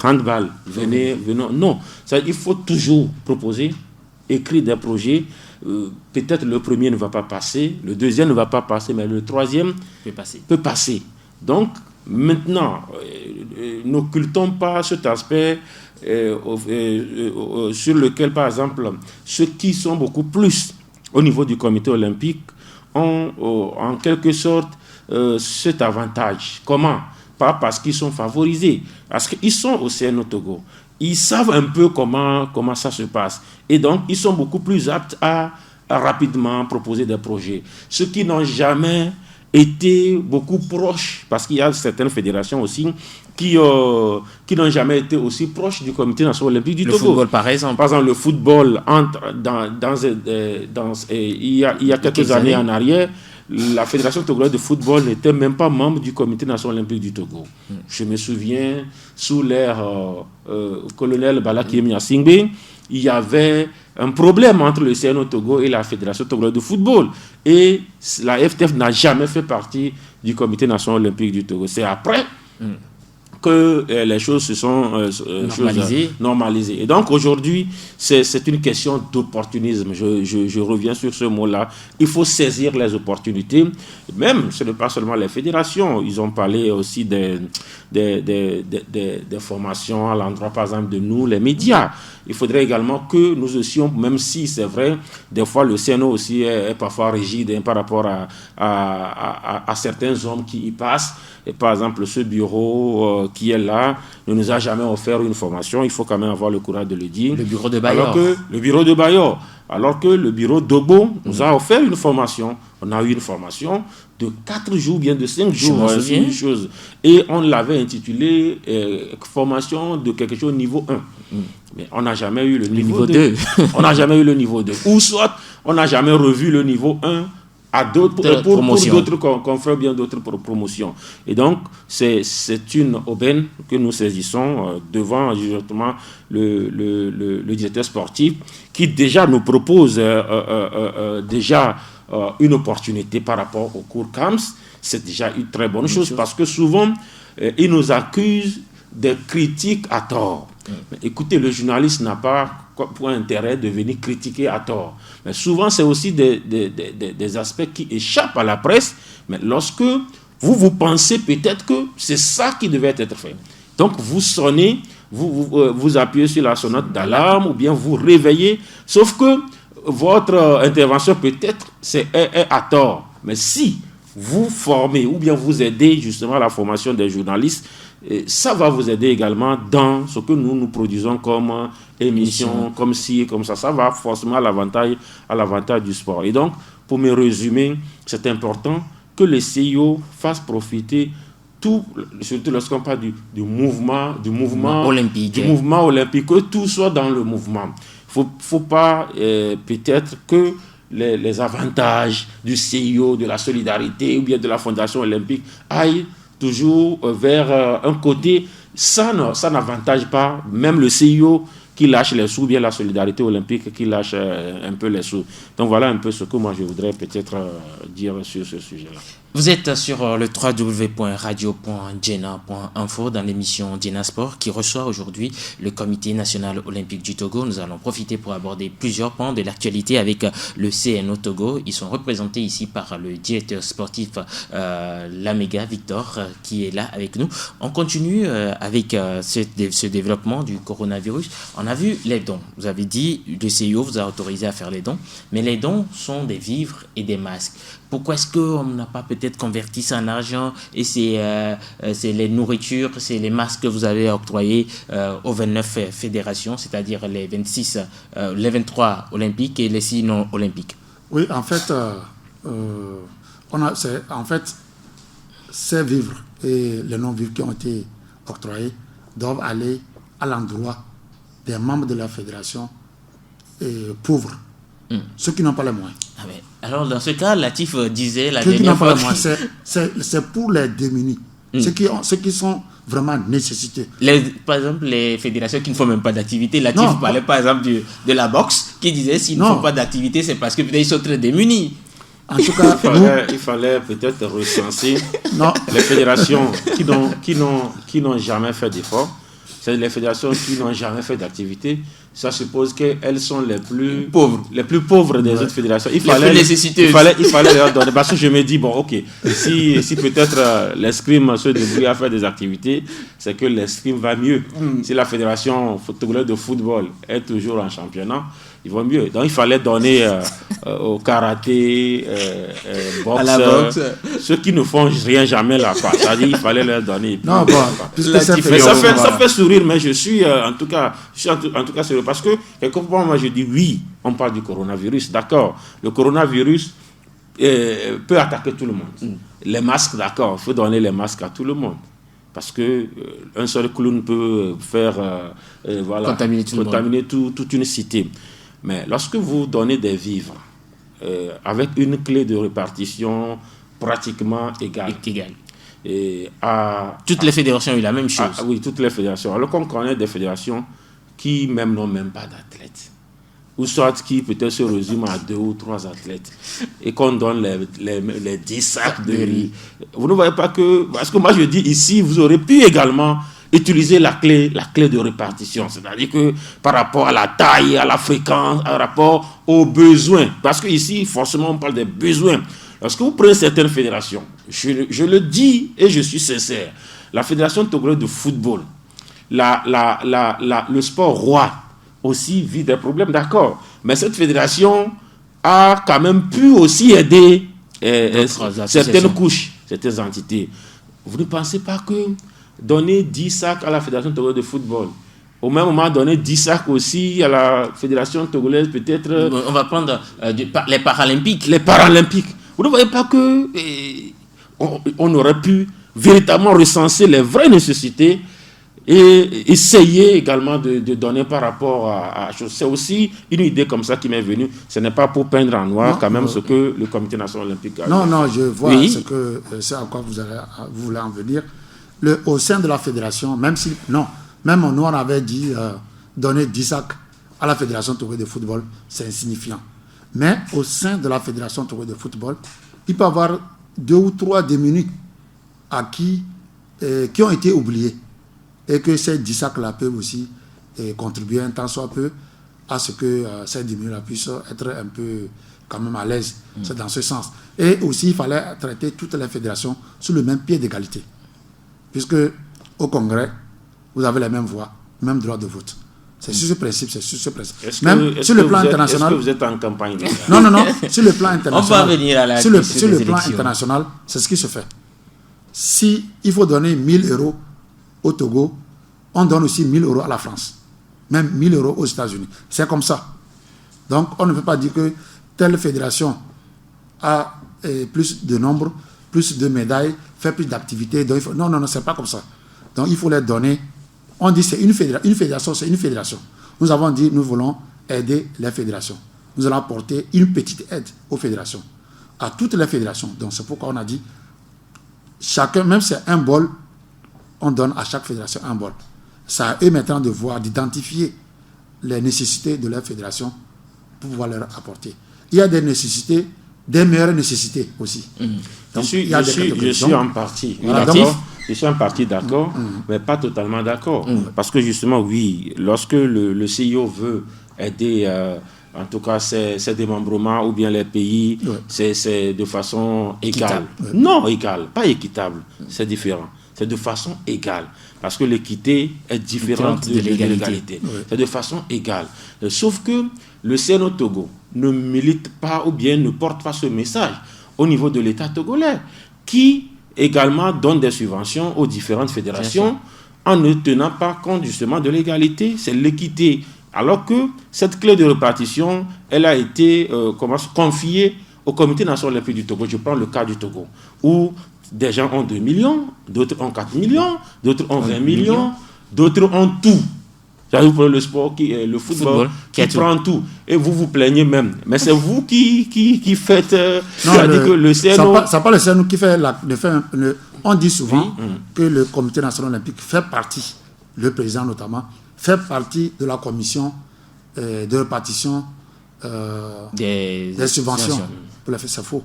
handball, venez. Non, il faut toujours proposer, écrire des projets. Peut-être le premier ne va pas passer, le deuxième ne va pas passer, mais le troisième peut passer. Donc, maintenant, n'occultons pas cet aspect sur lequel, par exemple, ceux qui sont beaucoup plus au niveau du comité olympique ont en quelque sorte cet avantage. Comment? Pas parce qu'ils sont favorisés, parce qu'ils sont au CNO Togo. Ils savent un peu comment ça se passe. Et donc, ils sont beaucoup plus aptes à rapidement proposer des projets. Ceux qui n'ont jamais été beaucoup proches, parce qu'il y a certaines fédérations aussi qui n'ont jamais été aussi proches du Comité national olympique du Togo. Le football, par exemple. Par exemple, le football, il y a quelques années en arrière, la Fédération togolaise de football n'était même pas membre du Comité national olympique du Togo. Je me souviens, sous l'ère colonel Balakiem Yasingbe, il y avait un problème entre le CNO Togo et la Fédération togolaise de football. Et la FTF n'a jamais fait partie du Comité national olympique du Togo. C'est après que les choses se sont normalisées. Et donc aujourd'hui, c'est une question d'opportunisme. Je reviens sur ce mot-là. Il faut saisir les opportunités. Même, ce n'est pas seulement les fédérations. Ils ont parlé aussi des formations à l'endroit, par exemple, de nous, les médias. Il faudrait également que nous aussi, même si c'est vrai, des fois le CNO aussi est parfois rigide par rapport à certains hommes qui y passent. Et par exemple, ce bureau qui est là ne nous a jamais offert une formation. Il faut quand même avoir le courage de le dire. Le bureau de Bayor. Alors que le bureau d'Ogbo nous a offert une formation. On a eu une formation de 4 jours, bien de 5 jours. Une chose. Et on l'avait intitulée formation de quelque chose niveau 1. Mais on n'a jamais eu le niveau 2. On n'a jamais eu le niveau 2. Ou soit, on n'a jamais revu le niveau 1 à d'autres pour d'autres confrères, bien d'autres promotions. Et donc, c'est une aubaine que nous saisissons devant justement le directeur sportif qui déjà nous propose une opportunité par rapport au cours CAMS. C'est déjà une très bonne chose parce que souvent, il nous accuse des critiques à tort. Mais écoutez, le journaliste n'a pas pour intérêt de venir critiquer à tort. Mais souvent, c'est aussi des aspects qui échappent à la presse. Mais lorsque vous pensez peut-être que c'est ça qui devait être fait. Donc, vous sonnez, vous appuyez sur la sonnette d'alarme ou bien vous réveillez. Sauf que votre intervention peut-être est à tort. Mais si vous formez ou bien vous aidez justement à la formation des journalistes, ça va vous aider également dans ce que nous produisons comme émission, comme ci et comme ça. Ça va forcément à l'avantage du sport. Et donc, pour me résumer, c'est important que les CIO fassent profiter surtout lorsqu'on parle du mouvement olympique, que tout soit dans le mouvement. Faut pas peut-être que les avantages du CIO, de la solidarité ou bien de la Fondation olympique aillent toujours vers un côté. Ça n'avantage pas même le CIO qui lâche les sous, bien la solidarité olympique qui lâche un peu les sous. Donc voilà un peu ce que moi je voudrais peut-être dire sur ce sujet-là. Vous êtes sur le www.radio.djena.info dans l'émission Djena Sport qui reçoit aujourd'hui le Comité national olympique du Togo. Nous allons profiter pour aborder plusieurs points de l'actualité avec le CNO Togo. Ils sont représentés ici par le directeur sportif Lamega Victor qui est là avec nous. On continue avec ce développement du coronavirus. On a vu les dons. Vous avez dit le CIO vous a autorisé à faire les dons, mais les dons sont des vivres et des masques. Pourquoi est-ce qu'on n'a pas peut-être converti ça en argent et c'est les nourritures, c'est les masques que vous avez octroyés aux 29 fédérations, c'est-à-dire les 23 olympiques et les 6 non olympiques? Oui, en fait, ces vivres et les non-vivres qui ont été octroyés doivent aller à l'endroit des membres de la fédération pauvres, ceux qui n'ont pas les moyens. Ah ouais. Alors, dans ce cas, Latif disait la ceux qui dernière n'ont pas fois... les moyens, c'est pour les démunis, ceux qui sont vraiment nécessités. Par exemple, les fédérations qui ne font même pas d'activité. Latif parlait par exemple de la boxe, qui disait s'ils ne font pas d'activité, c'est parce que peut-être ils sont très démunis. En tout cas, il fallait peut-être recenser les fédérations qui n'ont jamais fait d'efforts. C'est les fédérations qui n'ont jamais fait d'activité. Ça suppose qu'elles sont les plus pauvres des autres fédérations. Il fallait leur donner. Parce que je me dis, bon, ok, si peut-être l'escrime se débrouille à faire des activités, c'est que l'escrime va mieux. Si la fédération togolaise de football est toujours en championnat, il va mieux. Donc il fallait donner au karaté, boxe, à la boxe, ceux qui ne font rien jamais là. C'est-à-dire il fallait leur donner. Non, bon, mais ça fait sourire, mais je suis en tout cas sérieux. Parce que quelquefois, moi je dis oui, on parle du coronavirus, d'accord. Le coronavirus peut attaquer tout le monde. Les masques, d'accord, il faut donner les masques à tout le monde. Parce qu'un seul clown peut faire contaminer toute une cité. Mais lorsque vous donnez des vivres avec une clé de répartition pratiquement égale. Et toutes les fédérations ont eu la même chose. Oui, toutes les fédérations. Alors qu'on connaît des fédérations qui même n'ont même pas d'athlètes. Ou soit qui peut-être se résument à 2 ou 3 athlètes. Et qu'on donne les 10 sacs de riz. Vous ne voyez pas que... Parce que moi je dis ici, vous aurez pu également utiliser la clé de répartition. C'est-à-dire que par rapport à la taille, à la fréquence, par rapport aux besoins. Parce qu'ici, forcément, on parle des besoins. Lorsque vous prenez certaines fédérations, je le dis et je suis sincère, la fédération togolaise de football, le sport roi aussi vit des problèmes, d'accord. Mais cette fédération a quand même pu aussi aider certaines couches, certaines entités. Vous ne pensez pas que donner 10 sacs à la fédération togolaise de football, au même moment donner 10 sacs aussi à la fédération togolaise peut-être... On va prendre les Paralympiques. Les Paralympiques. Vous ne voyez pas que on aurait pu véritablement recenser les vraies nécessités et essayer également de donner par rapport à chose. C'est aussi une idée comme ça qui m'est venue. Ce n'est pas pour peindre en noir quand même ce que le Comité national olympique a dit. Non, je vois c'est à quoi vous voulez en venir. Au sein de la fédération, même nous on avait dit donner 10 sacs à la fédération togolaise de football, c'est insignifiant. Mais au sein de la fédération togolaise de football, il peut y avoir 2 ou 3 démunis qui ont été oubliés. Et que ces 10 sacs-là peuvent aussi contribuer un tant soit peu à ce que ces démunis-là puissent être un peu quand même à l'aise. C'est dans ce sens. Et aussi, il fallait traiter toutes les fédérations sur le même pied d'égalité. Puisque au Congrès, vous avez les mêmes voix, même droit de vote. C'est sur ce principe, Même sur le plan international. Est-ce que vous êtes en campagne? Non. Sur le plan international. On va venir à la sur le plan international, c'est ce qui se fait. Si il faut donner 1 000 € au Togo, on donne aussi 1 000 € à la France. Même 1 000 € aux États-Unis. C'est comme ça. Donc, on ne peut pas dire que telle fédération a plus de nombre plus de médailles, faire plus d'activités. Donc non, c'est pas comme ça. Donc il faut les donner. On dit c'est une fédération, c'est une fédération. Nous avons dit nous voulons aider les fédérations. Nous allons apporter une petite aide aux fédérations, à toutes les fédérations. Donc c'est pourquoi on a dit chacun, même si c'est un bol, on donne à chaque fédération un bol. C'est à eux maintenant de voir, d'identifier les nécessités de leur fédération pour pouvoir leur apporter. Il y a des nécessités, des meilleures nécessités aussi. Donc, je suis en partie d'accord. Je suis en partie d'accord, mais pas totalement d'accord. Parce que justement, oui, lorsque le CIO veut aider, en tout cas, ses démembrements ou bien les pays, c'est de façon égale. Non, égale, pas équitable, c'est différent. C'est de façon égale. Parce que l'équité est différente de l'égalité. C'est de façon égale. Sauf que le CNO Togo ne milite pas ou bien ne porte pas ce message au niveau de l'État togolais, qui également donne des subventions aux différentes fédérations en ne tenant pas compte justement de l'égalité. C'est l'équité. Alors que cette clé de répartition, elle a été confiée au Comité national olympique du Togo. Je prends le cas du Togo, où des gens ont 2 millions, d'autres ont 4 millions, d'autres ont 20 millions, d'autres ont tout. Vous prenez le sport, le football qui prend tout. Et vous vous plaignez même. Mais c'est vous qui faites... que le CNO... C'est pas le CNO qui fait... on dit souvent que le Comité national olympique fait partie, le président notamment, fait partie de la commission de répartition des subventions. C'est faux.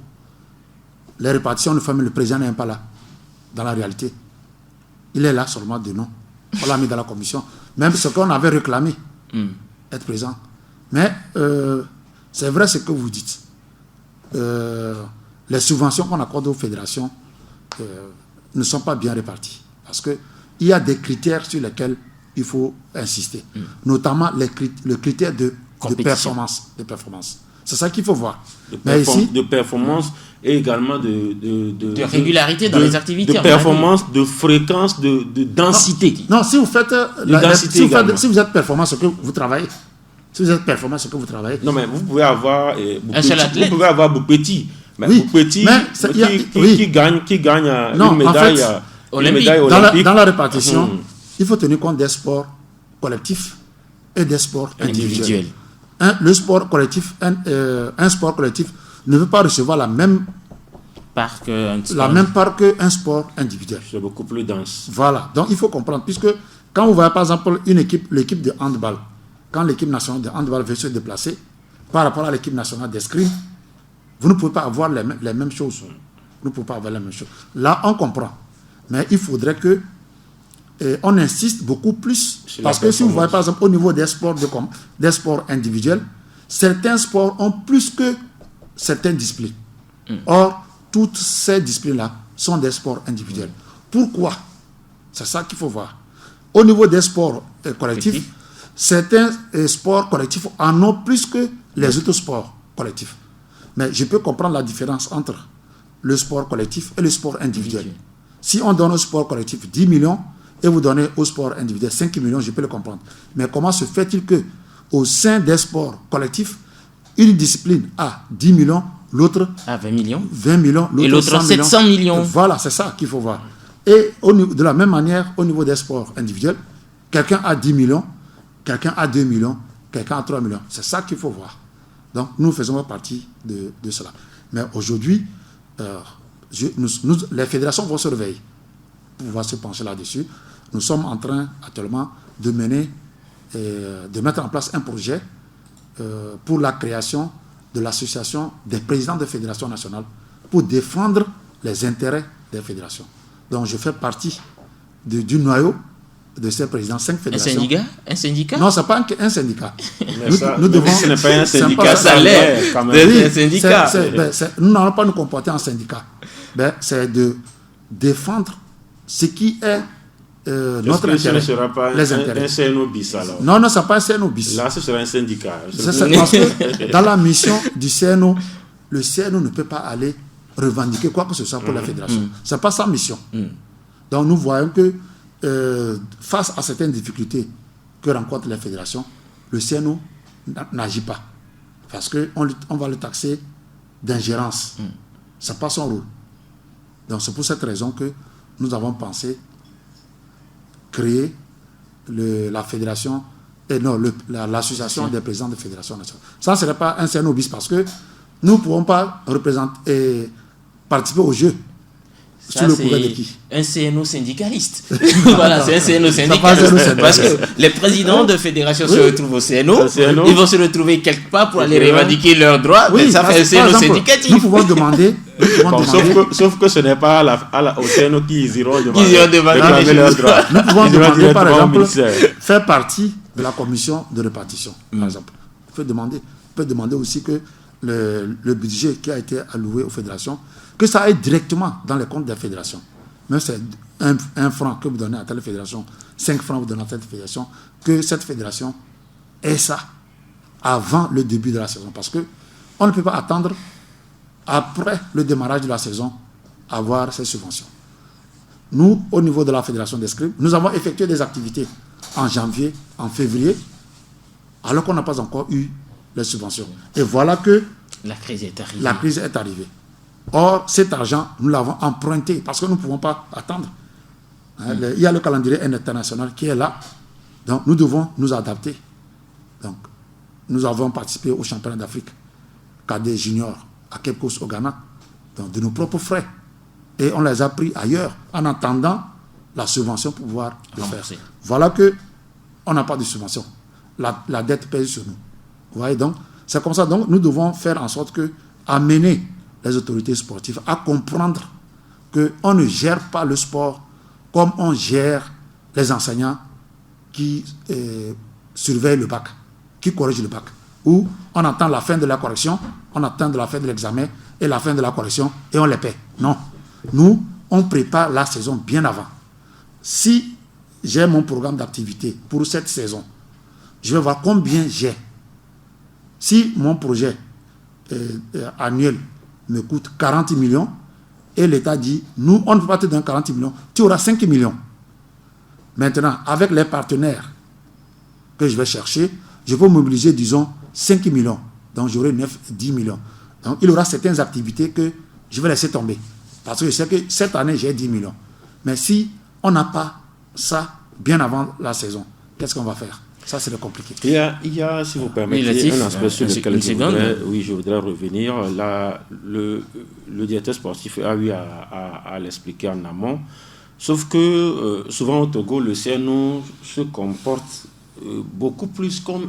Les répartitions, le président n'est pas là, dans la réalité. Il est là seulement de nom. On l'a mis dans la commission. Même ce qu'on avait réclamé, être présent. Mais c'est vrai ce que vous dites. Les subventions qu'on accorde aux fédérations ne sont pas bien réparties. Parce qu'il y a des critères sur lesquels il faut insister. Notamment le critère de performance. C'est ça qu'il faut voir. De performance et également de régularité dans les activités. De performance, de fréquence, de densité. Non, si vous faites... si vous êtes performant, c'est que vous travaillez. Si vous êtes performant, c'est que vous travaillez. Non, mais vous pouvez avoir... vous pouvez avoir Boupeti. Mais Boupeti qui gagne une médaille olympique. Dans la répartition, il faut tenir compte des sports collectifs et des sports individuels. Le sport collectif, un sport collectif ne veut pas recevoir la même part qu'un sport individuel. C'est beaucoup plus dense. Voilà, donc il faut comprendre, puisque quand vous voyez par exemple l'équipe de handball, quand l'équipe nationale de handball veut se déplacer par rapport à l'équipe nationale d'escrime, vous ne pouvez pas avoir les mêmes choses. Vous ne pouvez pas avoir les mêmes choses. Là, on comprend. Mais il faudrait que on insiste beaucoup plus. Parce que si vous voyez par exemple au niveau des sports individuels, certains sports ont plus que certaines disciplines. Or, toutes ces disciplines-là sont des sports individuels. Pourquoi? C'est ça qu'il faut voir. Au niveau des sports collectifs, certains sports collectifs en ont plus que les autres sports collectifs. Mais je peux comprendre la différence entre le sport collectif et le sport individuel. Si on donne au sport collectif 10 millions et vous donnez au sport individuel 5 millions, je peux le comprendre. Mais comment se fait-il que au sein des sports collectifs, une discipline a 10 millions, l'autre a 20 millions, l'autre et l'autre 700 millions. Voilà, c'est ça qu'il faut voir. Et de la même manière, au niveau des sports individuels, quelqu'un a 10 millions, quelqu'un a 2 millions, quelqu'un a 3 millions. C'est ça qu'il faut voir. Donc, nous faisons partie de cela. Mais aujourd'hui, les fédérations vont se réveiller pour pouvoir se pencher là-dessus. Nous sommes en train actuellement de mettre en place un projet pour la création de l'association des présidents de fédérations nationales pour défendre les intérêts des fédérations. Donc, je fais partie du noyau de ces présidents, 5 fédérations. Un syndicat? Non, ce n'est pas un syndicat. Ce n'est pas un syndicat, ça l'est quand même. Oui, un syndicat. Nous n'allons pas nous comporter en syndicat. C'est de défendre ce qui est notre intérêt. Ce ne sera pas un CNO bis alors? Non, ce n'est pas un CNO bis. Là, ce sera un syndicat. Parce que dans la mission du CNO, le CNO ne peut pas aller revendiquer quoi que ce soit pour la fédération. Ce n'est pas sa mission. Donc nous voyons que face à certaines difficultés que rencontrent les fédérations, le CNO n'agit pas. Parce qu'on va le taxer d'ingérence. Ce n'est pas son rôle. Donc c'est pour cette raison que nous avons pensé créer la fédération, l'association des présidents de fédération nationale. Ça ne serait pas un CNO bis parce que nous ne pouvons pas participer au jeu. Ça, c'est un CNO syndicaliste. Voilà, c'est un CNO syndicaliste. Parce que les présidents de fédération se retrouvent au CNO, ils vont se retrouver quelque part pour aller revendiquer leurs droits, mais ça fait un CNO syndicatif. Nous pouvons demander... Sauf que ce n'est pas au CNO qu'ils iront demander leurs droits. Nous pouvons demander, par exemple, faire partie de la commission de répartition, par exemple. On peut demander aussi que le budget qui a été alloué aux fédérations, que ça aille directement dans les comptes des fédérations. Même si c'est 1 franc que vous donnez à telle fédération, 5 francs vous donnez à telle fédération, que cette fédération ait ça avant le début de la saison. Parce qu'on ne peut pas attendre, après le démarrage de la saison, avoir ces subventions. Nous, au niveau de la fédération d'escrime, nous avons effectué des activités en janvier, en février, alors qu'on n'a pas encore eu les subventions. Et voilà que la crise est arrivée. Or, cet argent, nous l'avons emprunté parce que nous ne pouvons pas attendre. Il y a le calendrier international qui est là. Donc, nous devons nous adapter. Donc, nous avons participé au championnat d'Afrique cadet junior à Cape Coast au Ghana, donc de nos propres frais. Et on les a pris ailleurs en attendant la subvention pour pouvoir le faire. Voilà que on n'a pas de subvention. La dette pèse sur nous. Vous voyez, donc, c'est comme ça. Donc, nous devons faire en sorte que amener les autorités sportives à comprendre qu'on ne gère pas le sport comme on gère les enseignants qui surveillent le bac, qui corrigent le bac. Où on attend la fin de la correction, on attend la fin de l'examen et la fin de la correction et on les paie. Non. Nous, on prépare la saison bien avant. Si j'ai mon programme d'activité pour cette saison, je vais voir combien j'ai. Si mon projet annuel me coûte 40 millions et l'État dit, nous, on ne peut pas te donner 40 millions, tu auras 5 millions. Maintenant, avec les partenaires que je vais chercher, je peux mobiliser, disons, 5 millions. Donc, j'aurai 10 millions. Donc, il y aura certaines activités que je vais laisser tomber. Parce que je sais que cette année, j'ai 10 millions. Mais si on n'a pas ça bien avant la saison, qu'est-ce qu'on va faire? Ça, c'est compliqué. Il y a, si vous permettez, un aspect sur lequel je voudrais revenir. Là, le directeur sportif a eu à l'expliquer en amont. Sauf que souvent au Togo, le CNO se comporte beaucoup plus comme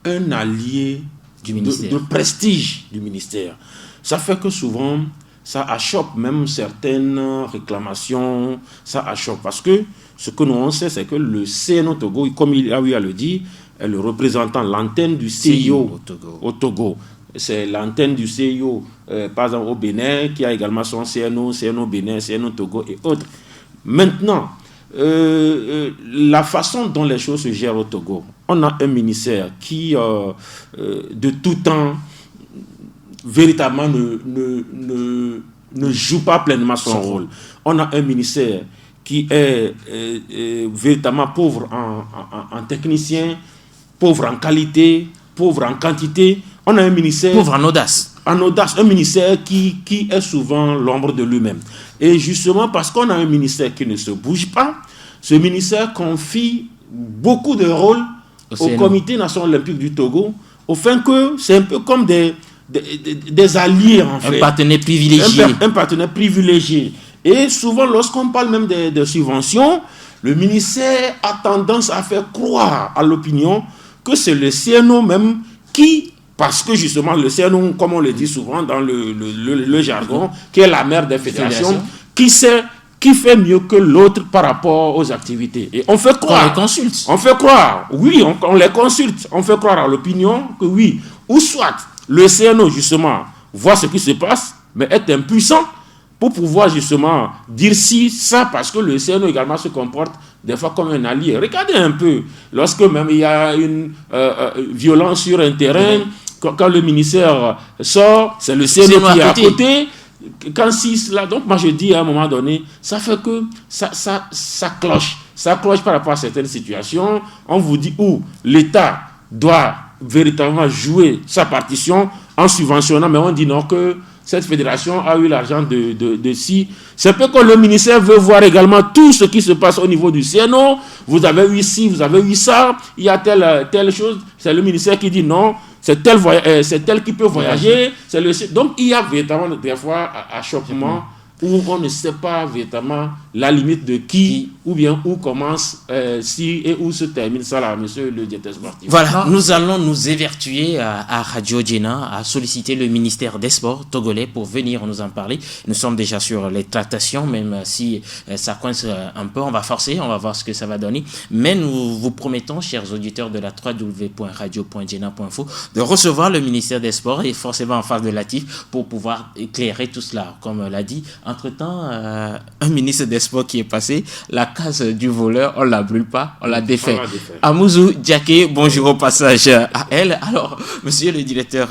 un allié de prestige du ministère. Ça fait que souvent, ça achoppe même certaines réclamations, ça achoppe. Parce que ce que nous on sait, c'est que le CNO Togo, comme il a eu à le dire, est le représentant, l'antenne du CIO au Togo. C'est l'antenne du CIO, par exemple au Bénin, qui a également son CNO Bénin, CNO Togo et autres. Maintenant, la façon dont les choses se gèrent au Togo, on a un ministère qui, de tout temps, véritablement ne joue pas pleinement son rôle. On a un ministère qui est véritablement pauvre en techniciens, pauvre en qualité, pauvre en quantité. On a un ministère... Pauvre en audace. En audace, un ministère qui est souvent l'ombre de lui-même. Et justement, parce qu'on a un ministère qui ne se bouge pas, ce ministère confie beaucoup de rôles au Comité national olympique du Togo, au fin que c'est un peu comme des alliés, en fait. Un partenaire privilégié. Un partenaire privilégié. Et souvent, lorsqu'on parle même de subventions, le ministère a tendance à faire croire à l'opinion que c'est le CNO même qui, parce que justement le CNO, comme on le dit souvent dans le jargon, qui est la mère des fédérations, qui fait mieux que l'autre par rapport aux activités. Et on fait croire. On les consulte. On fait croire, oui, on les consulte. On fait croire à l'opinion que oui, ou soit le CNO justement voit ce qui se passe, mais est impuissant pour pouvoir justement dire si ça, parce que le CNO également se comporte des fois comme un allié. Regardez un peu, lorsque même il y a une violence sur un terrain, quand le ministère sort, c'est le CNO qui est à côté. Quand si cela, donc moi je dis à un moment donné, ça fait que ça cloche. Ça cloche par rapport à certaines situations. On vous dit où l'État doit véritablement jouer sa partition en subventionnant, mais on dit non, que cette fédération a eu l'argent de si. C'est peu que le ministère veut voir également tout ce qui se passe au niveau du CNO. Vous avez eu ci, vous avez eu ça, il y a telle chose. C'est le ministère qui dit non, c'est tel qui peut voyager. Donc il y a véritablement des fois achoppement où on ne sait pas véritablement la limite de qui ou bien où commence si et où se termine ça là, monsieur le directeur sportif. Voilà, nous allons nous évertuer à Radio Djena à solliciter le ministère des Sports togolais pour venir nous en parler. Nous sommes déjà sur les tractations, même si ça coince un peu, on va forcer, on va voir ce que ça va donner. Mais nous vous promettons, chers auditeurs de la www.radio.djena.info, de recevoir le ministère des Sports et forcément en face de Latif pour pouvoir éclairer tout cela. Comme l'a dit, entre-temps, un ministre des Sports qui est passé, la case du voleur, on ne la brûle pas, on la défait. Amouzou Diaké, bonjour au passage à elle. Alors, monsieur le directeur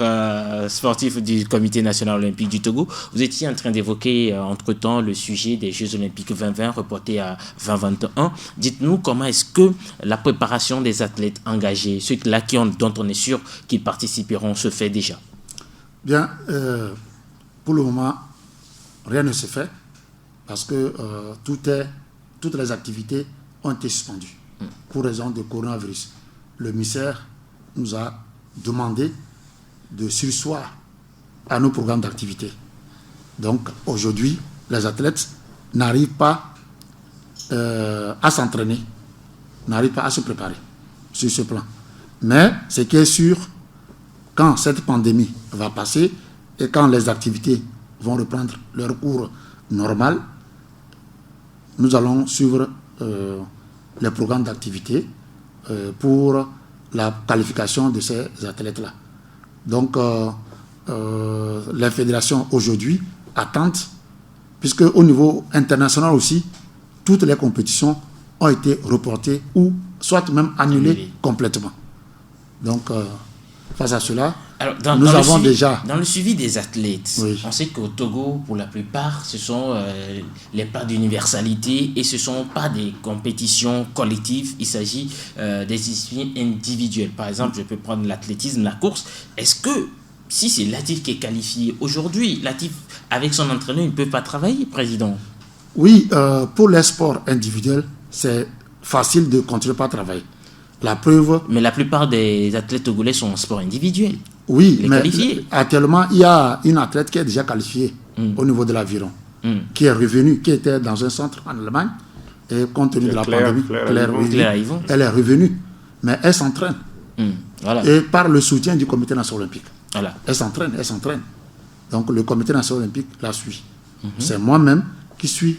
sportif du Comité national olympique du Togo, vous étiez en train d'évoquer entre-temps le sujet des Jeux olympiques 2020 reportés à 2021. Dites-nous comment est-ce que la préparation des athlètes engagés, ceux-là dont on est sûr qu'ils participeront, se fait déjà? Bien, pour le moment, rien ne se fait parce que toutes les activités ont été suspendues pour raison de coronavirus. Le ministère nous a demandé de surseoir à nos programmes d'activité. Donc aujourd'hui, les athlètes n'arrivent pas à s'entraîner, n'arrivent pas à se préparer sur ce plan. Mais ce qui est sûr, quand cette pandémie va passer et quand les activités vont reprendre leur cours normal, nous allons suivre les programmes d'activité pour la qualification de ces athlètes-là. Donc, les fédérations aujourd'hui attendent, puisque au niveau international aussi, toutes les compétitions ont été reportées ou soit même annulées complètement. Donc, face à cela, alors, nous avons déjà... Dans le suivi des athlètes, oui. On sait qu'au Togo, pour la plupart, ce sont les plats d'universalité et ce ne sont pas des compétitions collectives, il s'agit des disciplines individuelles. Par exemple, je peux prendre l'athlétisme, la course. Est-ce que, si c'est Latif qui est qualifié aujourd'hui, Latif, avec son entraîneur, il ne peut pas travailler, président? Oui, pour les sports individuels, c'est facile de continuer par travailler. La preuve... Mais la plupart des athlètes togolais sont en sport individuel. Oui, mais actuellement, il y a une athlète qui est déjà qualifiée au niveau de l'aviron, qui est revenue, qui était dans un centre en Allemagne, et compte tenu de la pandémie, elle est revenue, mais elle s'entraîne. Voilà. Et par le soutien du Comité national olympique. Voilà. Elle s'entraîne. Donc le Comité national olympique la suit. C'est moi-même qui suis.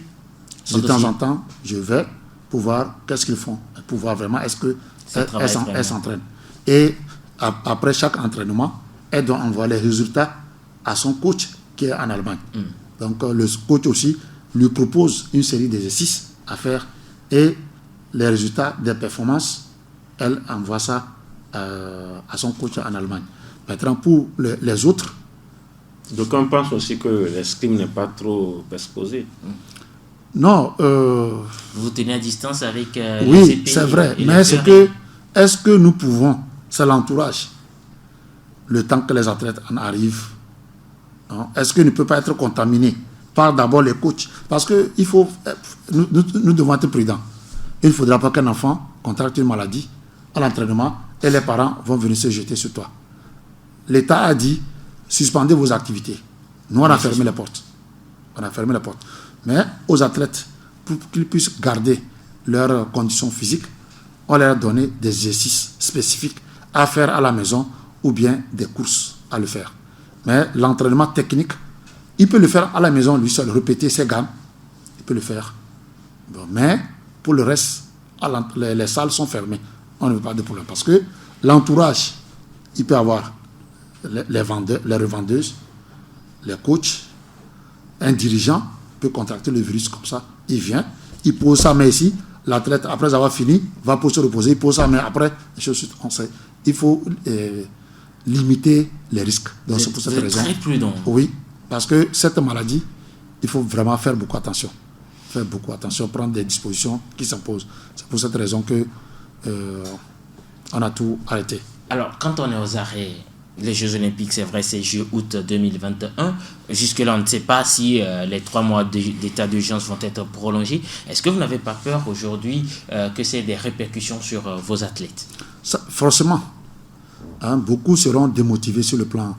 De temps en temps, je vais pour voir qu'est-ce qu'ils font, pour voir vraiment est-ce qu'elle s'entraîne. Et après chaque entraînement, elle doit envoyer les résultats à son coach qui est en Allemagne. Donc le coach aussi lui propose une série d'exercices à faire et les résultats des performances, elle envoie ça à son coach en Allemagne. Maintenant, pour les autres... Donc on pense aussi que l'escrime n'est pas trop exposé. Non. Vous tenez à distance avec oui, c'est vrai. Mais est-ce que nous pouvons, c'est l'entourage, le temps que les athlètes en arrivent, hein, est-ce qu'ils ne peuvent pas être contaminés par d'abord les coachs? Parce que nous devons être prudents. Il ne faudra pas qu'un enfant contracte une maladie à l'entraînement et les parents vont venir se jeter sur toi. L'État a dit, suspendez vos activités. Nous, on a fermé les portes. Mais aux athlètes, pour qu'ils puissent garder leurs conditions physiques, on leur a donné des exercices spécifiques à faire à la maison ou bien des courses à le faire. Mais l'entraînement technique, il peut le faire à la maison, lui seul, répéter ses gammes, il peut le faire. Bon, mais pour le reste, les salles sont fermées. On ne veut pas de problème. Parce que l'entourage, il peut avoir les revendeuses, les coachs, un dirigeant peut contracter le virus comme ça. Il vient, il pose sa main ici, l'athlète, après avoir fini, va pour se reposer, il pose sa main après, il faut limiter les risques. Donc c'est pour cette raison. Très prudent. Oui, parce que cette maladie, il faut vraiment faire beaucoup attention. Prendre des dispositions qui s'imposent. C'est pour cette raison que on a tout arrêté. Alors, quand on est aux arrêts, Les Jeux Olympiques, c'est vrai, c'est juillet-août 2021. Jusque-là, on ne sait pas si les 3 mois d'état d'urgence vont être prolongés. Est-ce que vous n'avez pas peur aujourd'hui que c'est des répercussions sur vos athlètes? Forcément. Beaucoup seront démotivés sur le plan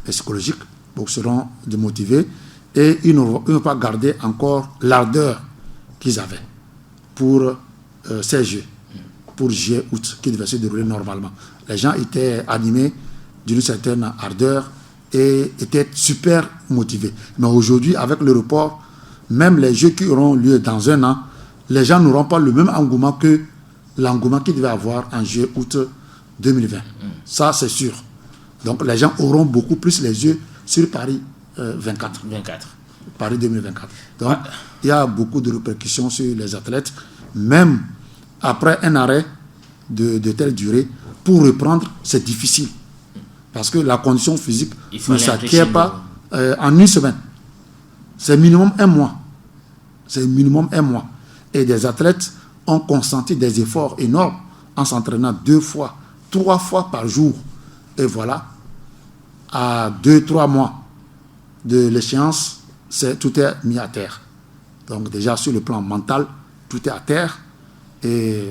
psychologique. Beaucoup seront démotivés et ils ne vont pas garder encore l'ardeur qu'ils avaient pour ces Jeux, pour juillet-août, qui devaient se dérouler normalement. Les gens étaient animés d'une certaine ardeur et étaient super motivés. Mais aujourd'hui, avec le report, même les Jeux qui auront lieu dans 1 an, les gens n'auront pas le même engouement que l'engouement qu'ils devaient avoir en juillet-août 2020. Ça, c'est sûr. Donc, les gens auront beaucoup plus les yeux sur Paris 24. Paris 2024. Donc, il y a beaucoup de répercussions sur les athlètes, même après un arrêt de telle durée. Pour reprendre, c'est difficile. Parce que la condition physique ne s'acquiert pas en 1 semaine. C'est minimum 1 mois. C'est minimum 1 mois. Et des athlètes ont consenti des efforts énormes en s'entraînant 2 fois, 3 fois par jour. Et voilà, à 2-3 mois de l'échéance, tout est mis à terre. Donc déjà sur le plan mental, tout est à terre. Et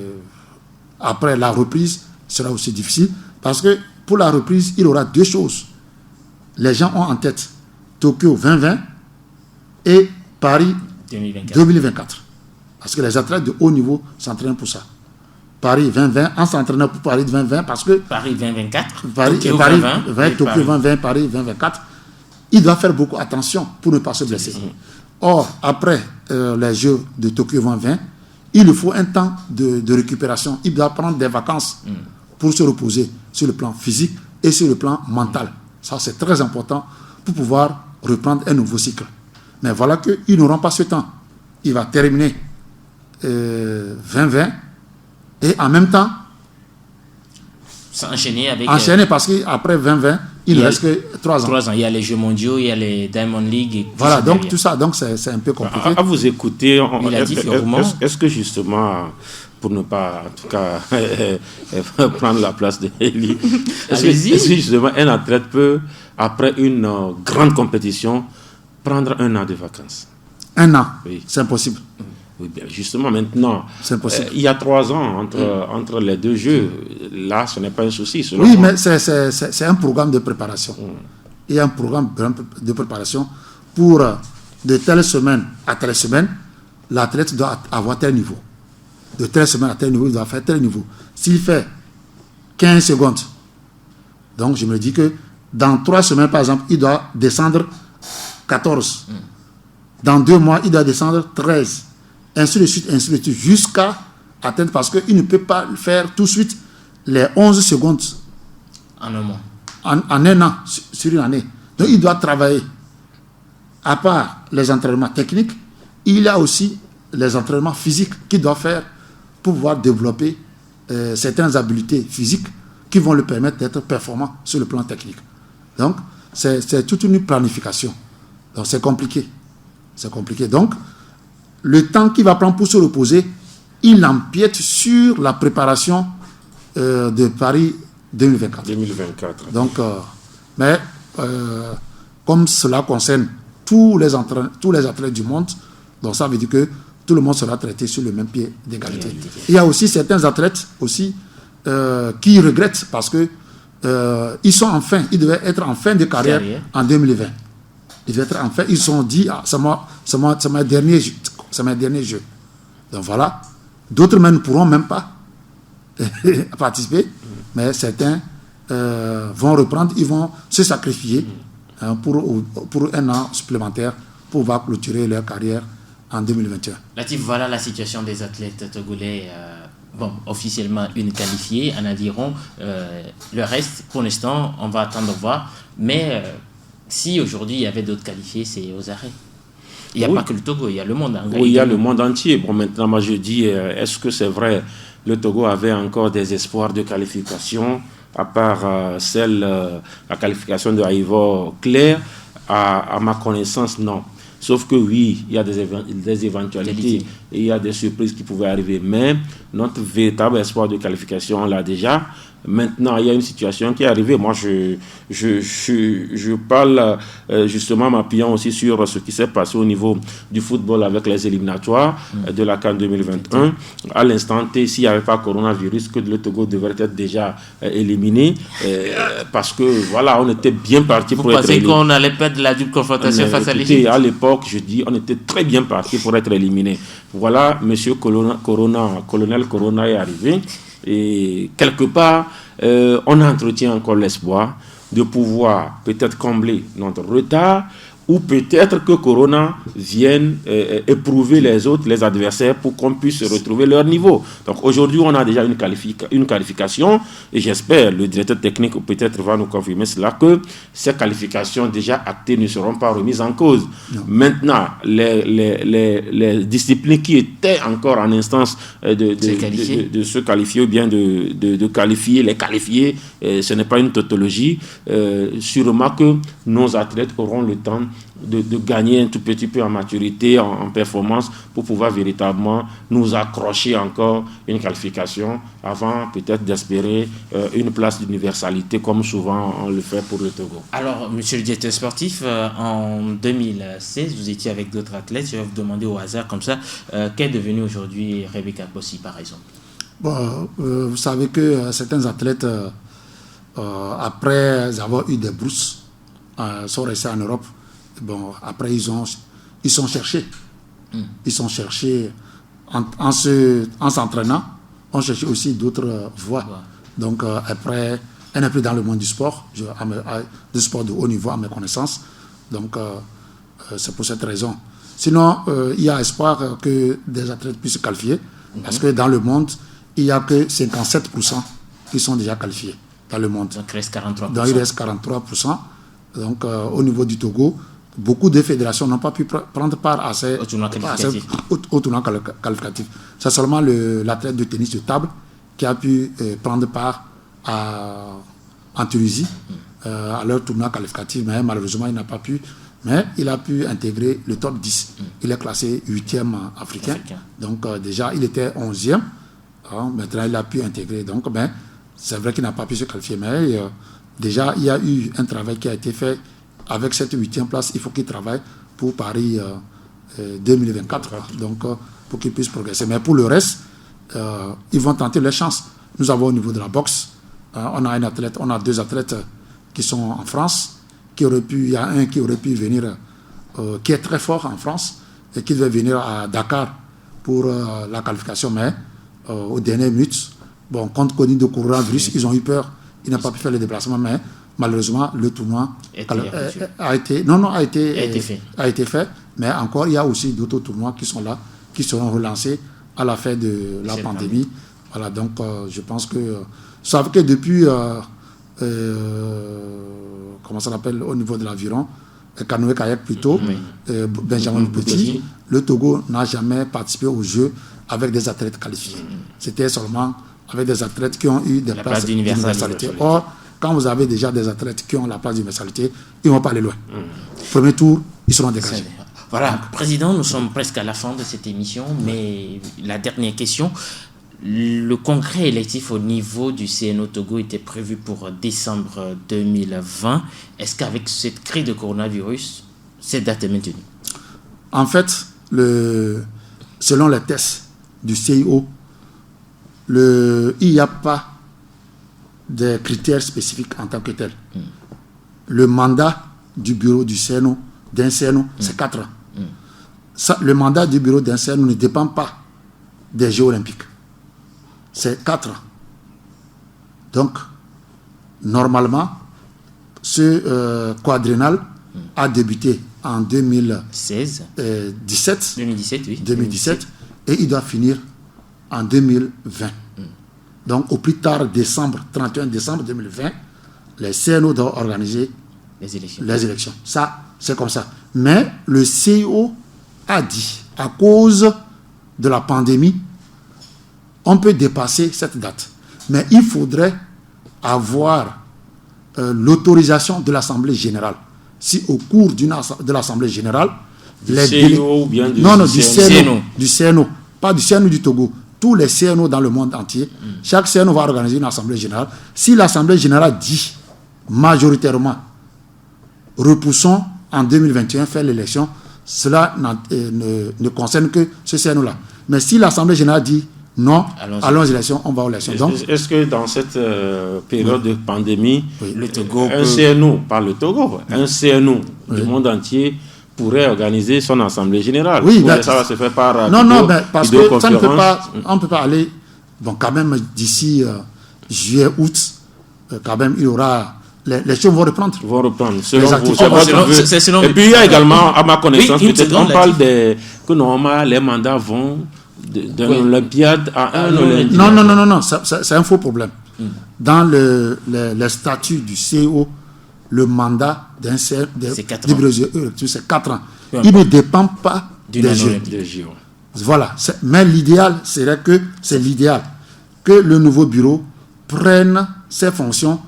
après la reprise, sera aussi difficile. Parce que pour la reprise, il y aura 2 choses. Les gens ont en tête Tokyo 2020 et Paris 2024. Parce que les athlètes de haut niveau s'entraînent pour ça. Paris 2020, en s'entraînant pour Paris 2020, parce que Paris 2024, Tokyo 2020, Paris 2024, il doit faire beaucoup attention pour ne pas se blesser. Or, après les Jeux de Tokyo 2020, il lui faut un temps de récupération. Il doit prendre des vacances pour se reposer sur le plan physique et sur le plan mental. Ça, c'est très important pour pouvoir reprendre un nouveau cycle. Mais voilà qu'ils n'auront pas ce temps. Il va terminer 2020 et en même temps enchaîner parce qu'après 2020, il ne reste que 3 ans. 3 ans. Il y a les Jeux mondiaux, il y a les Diamond League. Voilà, donc tout ça, donc c'est un peu compliqué. À vous écouter, est-ce que justement, pour ne pas en tout cas prendre la place de Eli, est-ce que justement un athlète peut, après une grande compétition, prendre 1 an de vacances? 1 an, oui. C'est impossible. Oui, bien justement, maintenant, il y a 3 ans entre les 2 Jeux. Là, ce n'est pas un souci. Oui, mais c'est un programme de préparation. Il y a un programme de préparation pour de telle semaine à telle semaine, l'athlète doit avoir tel niveau. De telle semaine à tel niveau, il doit faire tel niveau. S'il fait 15 secondes, donc je me dis que dans 3 semaines, par exemple, il doit descendre 14. Dans 2 mois, il doit descendre 13. Ainsi de suite, jusqu'à atteindre, parce qu'il ne peut pas faire tout de suite les 11 secondes en un mois. En 1 an, sur une année. Donc il doit travailler. À part les entraînements techniques, il y a aussi les entraînements physiques qu'il doit faire pour pouvoir développer certaines habiletés physiques qui vont lui permettre d'être performant sur le plan technique. Donc, c'est toute une planification. Donc, c'est compliqué. C'est compliqué. Donc, le temps qu'il va prendre pour se reposer, il empiète sur la préparation de Paris 2024. Donc, mais comme cela concerne tous les athlètes du monde, donc ça veut dire que tout le monde sera traité sur le même pied d'égalité. Il y a aussi certains athlètes aussi qui regrettent parce que ils devaient être en fin de carrière en 2020. Ils devaient être en fin, ils se sont dit, c'est mes derniers jeux. Donc voilà, d'autres même ne pourront même pas participer, mais certains vont reprendre, ils vont se sacrifier pour 1 an supplémentaire pour pouvoir clôturer leur carrière en 2021. Latif, voilà la situation des athlètes togolais. Officiellement une qualifiée, en aviron. Le reste, pour l'instant, on va attendre voir. Mais si aujourd'hui il y avait d'autres qualifiés, c'est aux arrêts. Il n'y a pas que le Togo, il y a le monde entier. Oui, il y a le monde entier. Bon, maintenant, moi je dis, est-ce que c'est vrai, le Togo avait encore des espoirs de qualification, à part la qualification de Ivor Claire, à ma connaissance, non. Sauf que oui, il y a des éventualités et il y a des surprises qui pouvaient arriver. Mais notre véritable espoir de qualification, on l'a déjà. Maintenant, il y a une situation qui est arrivée. Moi, je parle justement m'appuyant aussi sur ce qui s'est passé au niveau du football avec les éliminatoires de la CAN 2021. À l'instant T, s'il n'y avait pas coronavirus, que le Togo devrait être déjà éliminé parce que voilà, on était bien parti pour être éliminé. Vous pensez qu'on allait perdre la double confrontation face à l'Égypte? À l'époque, je dis, on était très bien parti pour être éliminé. Voilà, monsieur colonel Corona est arrivé. Et quelque part, on entretient encore l'espoir de pouvoir peut-être combler notre retard ou peut-être que Corona vienne éprouver les autres, les adversaires, pour qu'on puisse retrouver leur niveau. Donc aujourd'hui, on a déjà une qualification, et j'espère, le directeur technique peut-être va nous confirmer cela, que ces qualifications déjà actées ne seront pas remises en cause. Non. Maintenant, les disciplines qui étaient encore en instance de se qualifier ou bien de qualifier, les qualifier, ce n'est pas une tautologie. Sûrement que nos athlètes auront le temps de gagner un tout petit peu en maturité, en performance, pour pouvoir véritablement nous accrocher encore une qualification avant peut-être d'espérer une place d'universalité comme souvent on le fait pour le Togo. Alors, monsieur le directeur sportif, en 2016, vous étiez avec d'autres athlètes. Je vais vous demander au hasard comme ça, qu'est devenu aujourd'hui Rebecca Bossi par exemple? Bon, vous savez que certains athlètes, après avoir eu des bourses, sont restés en Europe. Bon, après, ils sont cherchés. Ils sont cherchés en s'entraînant. On cherchait aussi d'autres voies. Donc, après, elle n'est plus dans le monde du sport, du sport de haut niveau, à mes connaissances. Donc, c'est pour cette raison. Sinon, il y a espoir que des athlètes puissent se qualifier. Parce que dans le monde, il n'y a que 57% qui sont déjà qualifiés dans le monde. Donc, il reste 43%. Donc, il reste 43%. Donc, au niveau du Togo, beaucoup de fédérations n'ont pas pu prendre part à ces tournois qualificatifs. C'est seulement l'athlète de tennis de table qui a pu prendre part en Tunisie à leur tournoi qualificatif, mais malheureusement, il n'a pas pu. Mais il a pu intégrer le top 10. Il est classé 8e africain. Donc, déjà, il était 11e. Maintenant, il a pu intégrer. Donc, c'est vrai qu'il n'a pas pu se qualifier, mais déjà, il y a eu un travail qui a été fait. Avec cette 8e place, il faut qu'il travaille pour Paris 2024, donc pour qu'il puisse progresser. Mais pour le reste, ils vont tenter leur chance. Nous avons au niveau de la boxe, on a 2 athlètes qui sont en France, il y a un qui aurait pu venir, qui est très fort en France, et qui devait venir à Dakar pour la qualification, mais aux dernières minutes, compte tenu de coronavirus, ils ont eu peur, il n'a pas pu faire le déplacement, mais malheureusement, le tournoi a été fait. Mais encore, il y a aussi d'autres tournois qui sont là, qui seront relancés à la fin de la pandémie. Voilà, donc je pense que... Vous savez que depuis, comment ça s'appelle, au niveau de l'aviron, canoë-kayak plutôt, Benjamin Petit, le Togo n'a jamais participé aux Jeux avec des athlètes qualifiés. C'était seulement avec des athlètes qui ont eu des places d'universalité. Or, quand vous avez déjà des athlètes qui ont la place d'universalité, ils ne vont pas aller loin. Premier tour, ils seront dégagés. Voilà, Président, nous sommes presque à la fin de cette émission, mais la dernière question. Le congrès électif au niveau du CNO Togo était prévu pour décembre 2020. Est-ce qu'avec cette crise de coronavirus, cette date est maintenue? En fait, selon les tests du CIO, il n'y a pas des critères spécifiques en tant que tel. Le mandat du bureau du CNO, d'un CNO, c'est 4 ans. Le mandat du bureau d'un CNO ne dépend pas des Jeux olympiques. C'est 4 ans. Donc, normalement, ce quadriennal a débuté en 2017, et il doit finir en 2020. Donc, au plus tard, 31 décembre 2020, les CNO doivent organiser les élections. Ça, c'est comme ça. Mais le CIO a dit, à cause de la pandémie, on peut dépasser cette date. Mais il faudrait avoir l'autorisation de l'Assemblée générale. Si au cours de l'Assemblée générale, du CNO ou bien du CNO, pas du CNO du Togo. tous les CNO dans le monde entier. Chaque CNO va organiser une assemblée générale. Si l'assemblée générale dit majoritairement, repoussons en 2021, faire l'élection, cela ne concerne que ce CNO-là. Mais si l'assemblée générale dit non, allons aux élections, on va aux élections. Donc, est-ce que dans cette période de pandémie, le Togo un CNO, pas le Togo, un CNO du monde entier pourrait organiser son assemblée générale? Oui, ça va se faire par non, parce que ça ne peut pas, on ne peut pas aller, bon, quand même d'ici juillet, août, quand même il y aura, les choses vont reprendre. Selon vous. Et puis il y a également, à ma connaissance, peut-être on parle que normalement les mandats vont d'un Olympiade à un Olympiade. Non, c'est un faux problème. Dans les statuts du CEO, le mandat d'un c'est 4 ans. Il ne dépend pas des Jeux. Voilà. Mais l'idéal serait que le nouveau bureau prenne ses fonctions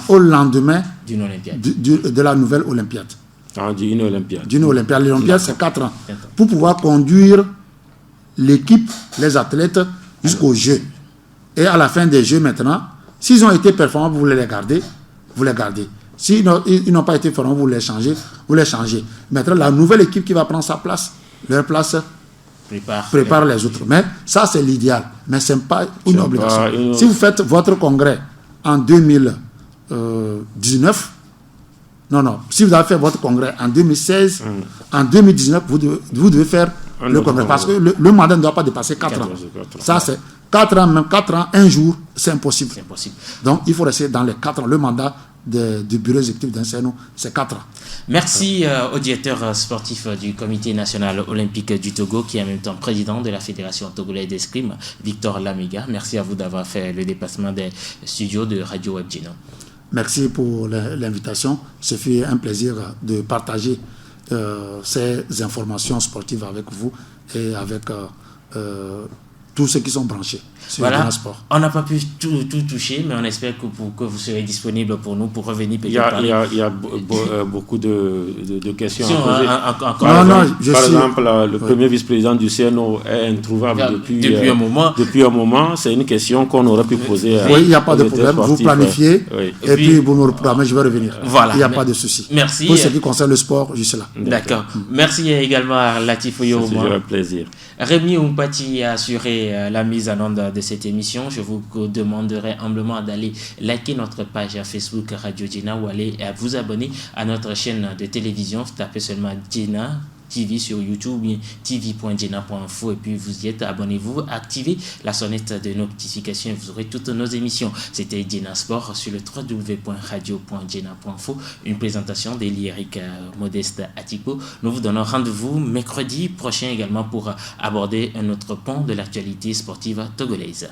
au lendemain de la nouvelle Olympiade. D'une Olympiade. L'Olympiade, c'est 4 ans. Pour pouvoir conduire l'équipe, les athlètes, jusqu'aux Jeux. Et à la fin des Jeux maintenant, s'ils ont été performants, vous les gardez. S'ils n'ont pas été performants, vous les changez. Maintenant, la nouvelle équipe qui va prendre sa place, leur place prépare les autres. Mais ça, c'est l'idéal. Mais ce n'est pas une obligation. Si vous faites votre congrès en 2019, si vous avez fait votre congrès en 2016, en 2019, vous devez faire le congrès. Parce que le mandat ne doit pas dépasser 4 ans. Ça, c'est 4 ans, même 4 ans, un jour, c'est impossible. Donc, il faut rester dans les 4 ans. Le mandat du bureau exécutif d'un CNO, c'est 4 ans. Merci au directeur sportif du Comité national olympique du Togo, qui est en même temps président de la Fédération togolaise d'escrime, Victor Lamiga. Merci à vous d'avoir fait le déplacement des studios de Radio Web Djena. Merci pour l'invitation. Ce fut un plaisir de partager ces informations sportives avec vous et avec tous ceux qui sont branchés sur le sport. On n'a pas pu tout toucher, mais on espère que vous serez disponible pour nous pour revenir peut-être. Il y a beaucoup de questions à poser. Par exemple, le premier vice-président du CNO est introuvable depuis un moment. C'est une question qu'on aurait pu poser. Oui, il n'y a pas de problème. Vous planifiez et puis vous me reprogrammez, je vais revenir. Voilà. Il n'y a pas de souci. Merci. Pour ce qui concerne le sport, je suis là. D'accord. Merci également à Latif Oyo. C'est un plaisir. Rémi Oumpati a assuré la mise en onde de cette émission. Je vous demanderai humblement d'aller liker notre page Facebook Radio Djena ou aller vous abonner à notre chaîne de télévision. Tapez seulement Djena TV sur YouTube, bien tv.djena.info et puis vous y êtes, abonnez-vous, activez la sonnette de notification et vous aurez toutes nos émissions. C'était Djena Sport sur le www.radio.djena.info, une présentation d'Elieric Modeste Atiko. Nous vous donnons rendez-vous mercredi prochain également pour aborder un autre pan de l'actualité sportive togolaise.